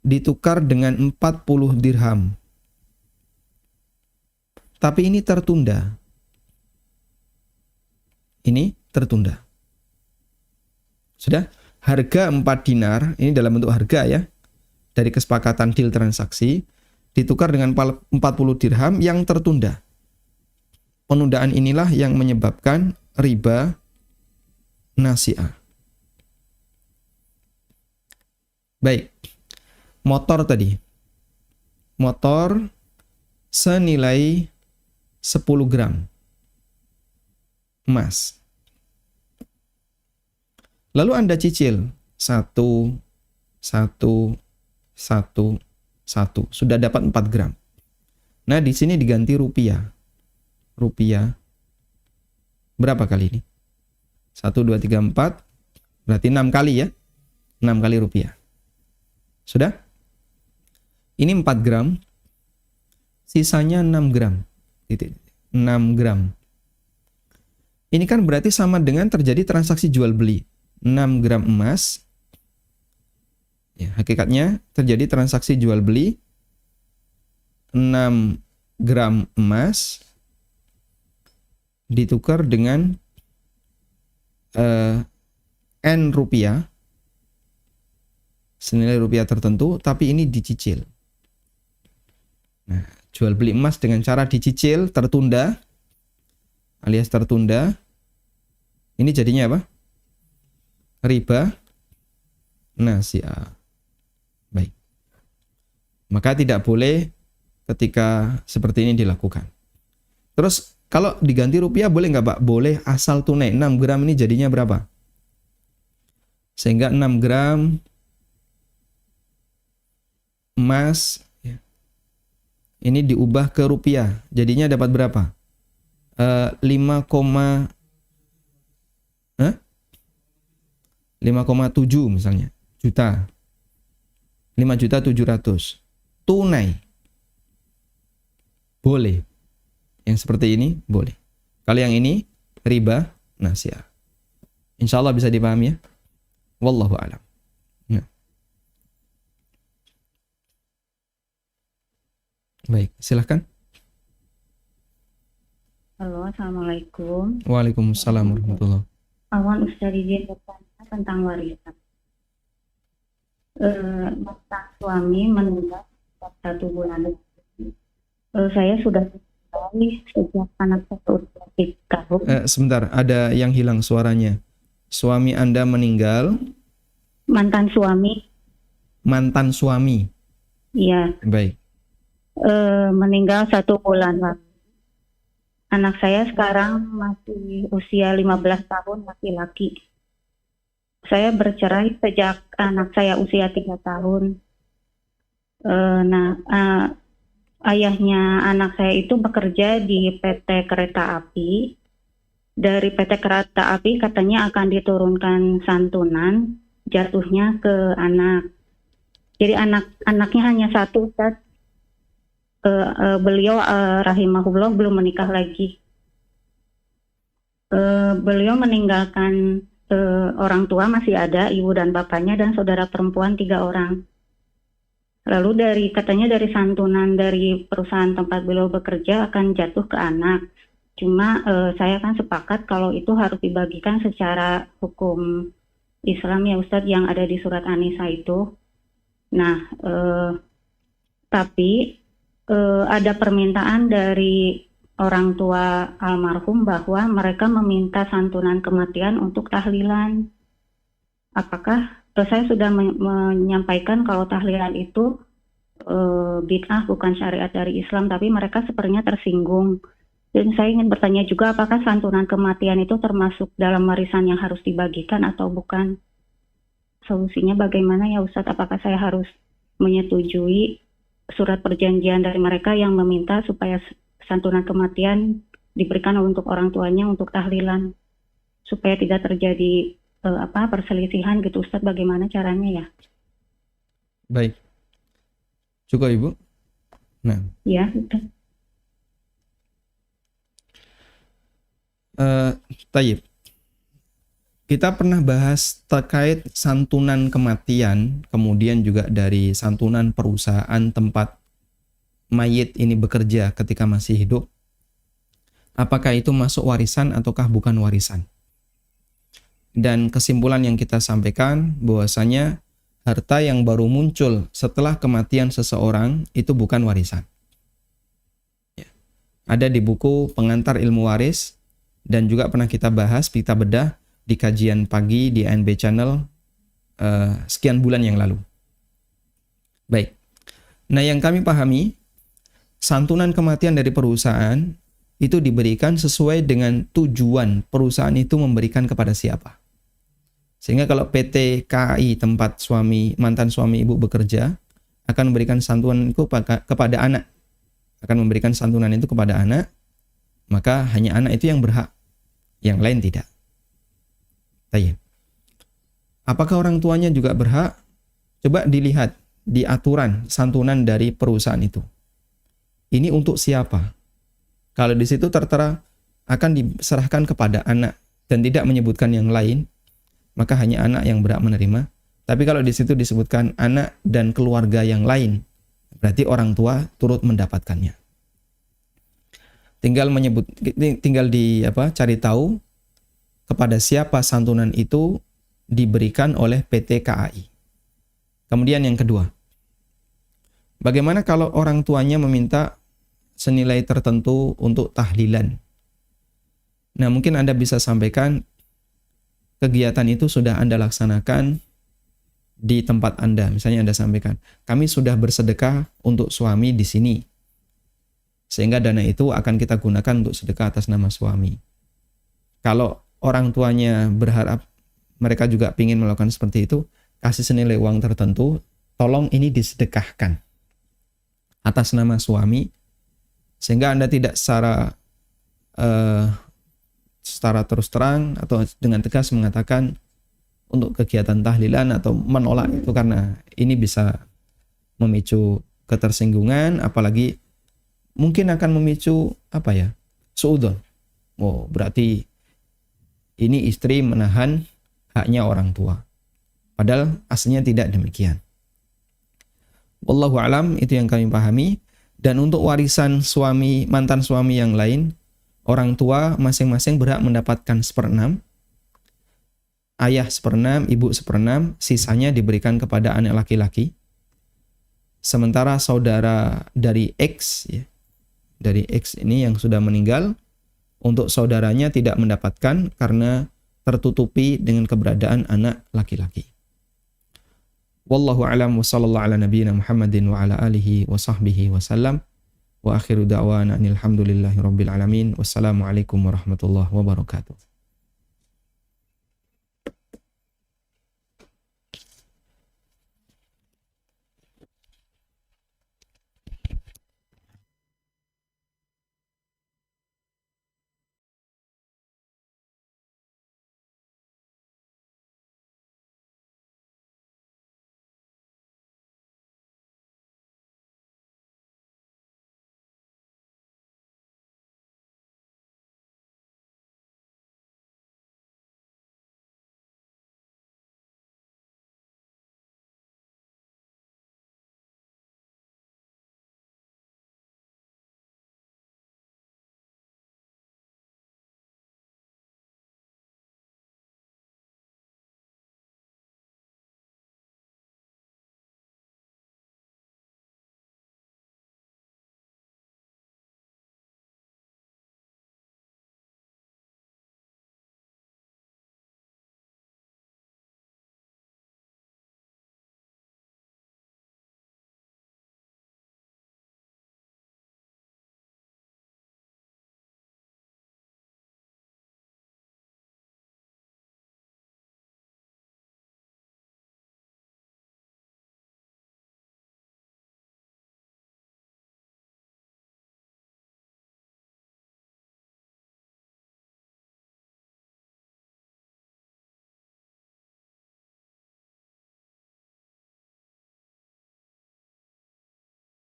Speaker 1: ditukar dengan 40 dirham. Tapi ini tertunda. Ini tertunda. Sudah? Harga 4 dinar, ini dalam bentuk harga ya, dari kesepakatan deal transaksi, ditukar dengan 40 dirham yang tertunda. Penundaan inilah yang menyebabkan riba nasi'ah. Baik. Motor tadi. Motor senilai 10 gram emas. Lalu Anda cicil 1, 1, 1, 1. Sudah dapat 4 gram. Nah, di sini diganti rupiah. Rupiah. Berapa kali ini? 1, 2, 3, 4. Berarti 6 kali ya. 6 kali rupiah. Sudah? Ini 4 gram. Sisanya 6 gram. 6 gram. Ini kan berarti sama dengan terjadi transaksi jual beli. 6 gram emas. Ya, hakikatnya terjadi transaksi jual beli 6 gram emas ditukar dengan N rupiah, senilai rupiah tertentu, tapi ini dicicil. Nah, jual beli emas dengan cara dicicil, tertunda, alias tertunda, ini jadinya apa? Riba nasi'ah. Baik. Maka tidak boleh ketika seperti ini dilakukan. Terus kalau diganti rupiah boleh nggak Pak? Boleh asal tunai. 6 gram ini jadinya berapa? Sehingga 6 gram emas ya, ini diubah ke rupiah. Jadinya dapat berapa? 5,7 misalnya juta. 5.700.000 tunai. Boleh. Yang seperti ini boleh. Kalau yang ini riba nasi'ah. Insya Allah bisa dipahami ya. Wallahu a'lam. Ya. Baik, silahkan.
Speaker 7: Halo, Assalamualaikum.
Speaker 1: Waalaikumsalam warahmatullahi.
Speaker 7: Awan Ustaz izin bertanya tentang warisan. Mantan suami meninggal 1 bulan. Saya sudah kembali sejak anak saya usia 3 tahun.
Speaker 1: Sebentar, ada yang hilang suaranya. Suami Anda meninggal.
Speaker 7: Mantan suami.
Speaker 1: Mantan suami.
Speaker 7: Iya.
Speaker 1: Baik.
Speaker 7: Meninggal 1 bulan lalu. Anak saya sekarang masih usia 15 tahun, laki-laki. Saya bercerai sejak anak saya usia 3 tahun. Ayahnya anak saya itu bekerja di PT Kereta Api. Dari PT Kereta Api katanya akan diturunkan santunan, jatuhnya ke anak. Jadi anaknya hanya 1, Ustaz. Beliau rahimahullah belum menikah lagi. Beliau meninggalkan orang tua masih ada, ibu dan bapaknya dan saudara perempuan 3 orang. Lalu katanya dari santunan dari perusahaan tempat beliau bekerja akan jatuh ke anak. Cuma saya kan sepakat kalau itu harus dibagikan secara hukum Islam ya Ustadz yang ada di surat An-Nisa itu. Nah, tapi ada permintaan dari orang tua almarhum bahwa mereka meminta santunan kematian untuk tahlilan. Apakah saya sudah menyampaikan kalau tahlilan itu bid'ah, bukan syariat dari Islam, tapi mereka sepertinya tersinggung. Dan saya ingin bertanya juga, apakah santunan kematian itu termasuk dalam warisan yang harus dibagikan atau bukan? Solusinya bagaimana ya Ustadz? Apakah saya harus menyetujui surat perjanjian dari mereka yang meminta supaya santunan kematian diberikan untuk orang tuanya untuk tahlilan, supaya tidak terjadi perselisihan gitu Ustadz? Bagaimana caranya ya?
Speaker 1: Baik. Cukup Ibu? Nah.
Speaker 7: Ya, betul.
Speaker 1: Tayyib. Kita pernah bahas terkait santunan kematian, kemudian juga dari santunan perusahaan tempat mayit ini bekerja ketika masih hidup. Apakah itu masuk warisan ataukah bukan warisan? Dan kesimpulan yang kita sampaikan bahwasanya harta yang baru muncul setelah kematian seseorang itu bukan warisan. Ya. Ada di buku Pengantar Ilmu Waris dan juga pernah kita bahas, kita bedah di kajian pagi di ANB Channel sekian bulan yang lalu. Baik. Nah, yang kami pahami, santunan kematian dari perusahaan itu diberikan sesuai dengan tujuan perusahaan itu memberikan kepada siapa. Sehingga kalau PT KAI tempat mantan suami ibu bekerja akan memberikan santunan itu kepada anak. Akan memberikan santunan itu kepada anak, maka hanya anak itu yang berhak, yang lain tidak. Baik. Apakah orang tuanya juga berhak? Coba dilihat di aturan santunan dari perusahaan itu. Ini untuk siapa? Kalau di situ tertera akan diserahkan kepada anak dan tidak menyebutkan yang lain, maka hanya anak yang berhak menerima. Tapi kalau di situ disebutkan anak dan keluarga yang lain, berarti orang tua turut mendapatkannya. Tinggal cari tahu kepada siapa santunan itu diberikan oleh PT KAI. Kemudian yang kedua, bagaimana kalau orang tuanya meminta senilai tertentu untuk tahlilan? Nah, mungkin Anda bisa sampaikan kegiatan itu sudah Anda laksanakan di tempat Anda. Misalnya Anda sampaikan, kami sudah bersedekah untuk suami di sini. Sehingga dana itu akan kita gunakan untuk sedekah atas nama suami. Kalau orang tuanya berharap mereka juga ingin melakukan seperti itu, kasih senilai uang tertentu, tolong ini disedekahkan atas nama suami, sehingga Anda tidak secara terus terang atau dengan tegas mengatakan untuk kegiatan tahlilan atau menolak itu, karena ini bisa memicu ketersinggungan, apalagi mungkin akan memicu suudzon. Oh, berarti ini istri menahan haknya orang tua. Padahal aslinya tidak demikian. Wallahu alam, itu yang kami pahami. Dan untuk warisan mantan suami yang lain, orang tua masing-masing berhak mendapatkan 1/6. Ayah 1/6, ibu 1/6, sisanya diberikan kepada anak laki-laki. Sementara saudara dari X, dari X ini yang sudah meninggal, untuk saudaranya tidak mendapatkan karena tertutupi dengan keberadaan anak laki-laki. Wallahu a'lam wa sallallahu ala nabiyyina Muhammadin wa ala alihi wa sahbihi wa sallam. Wa akhiru da'wana alhamdulillahi rabbil alamin. Wassalamualaikum warahmatullahi wabarakatuh.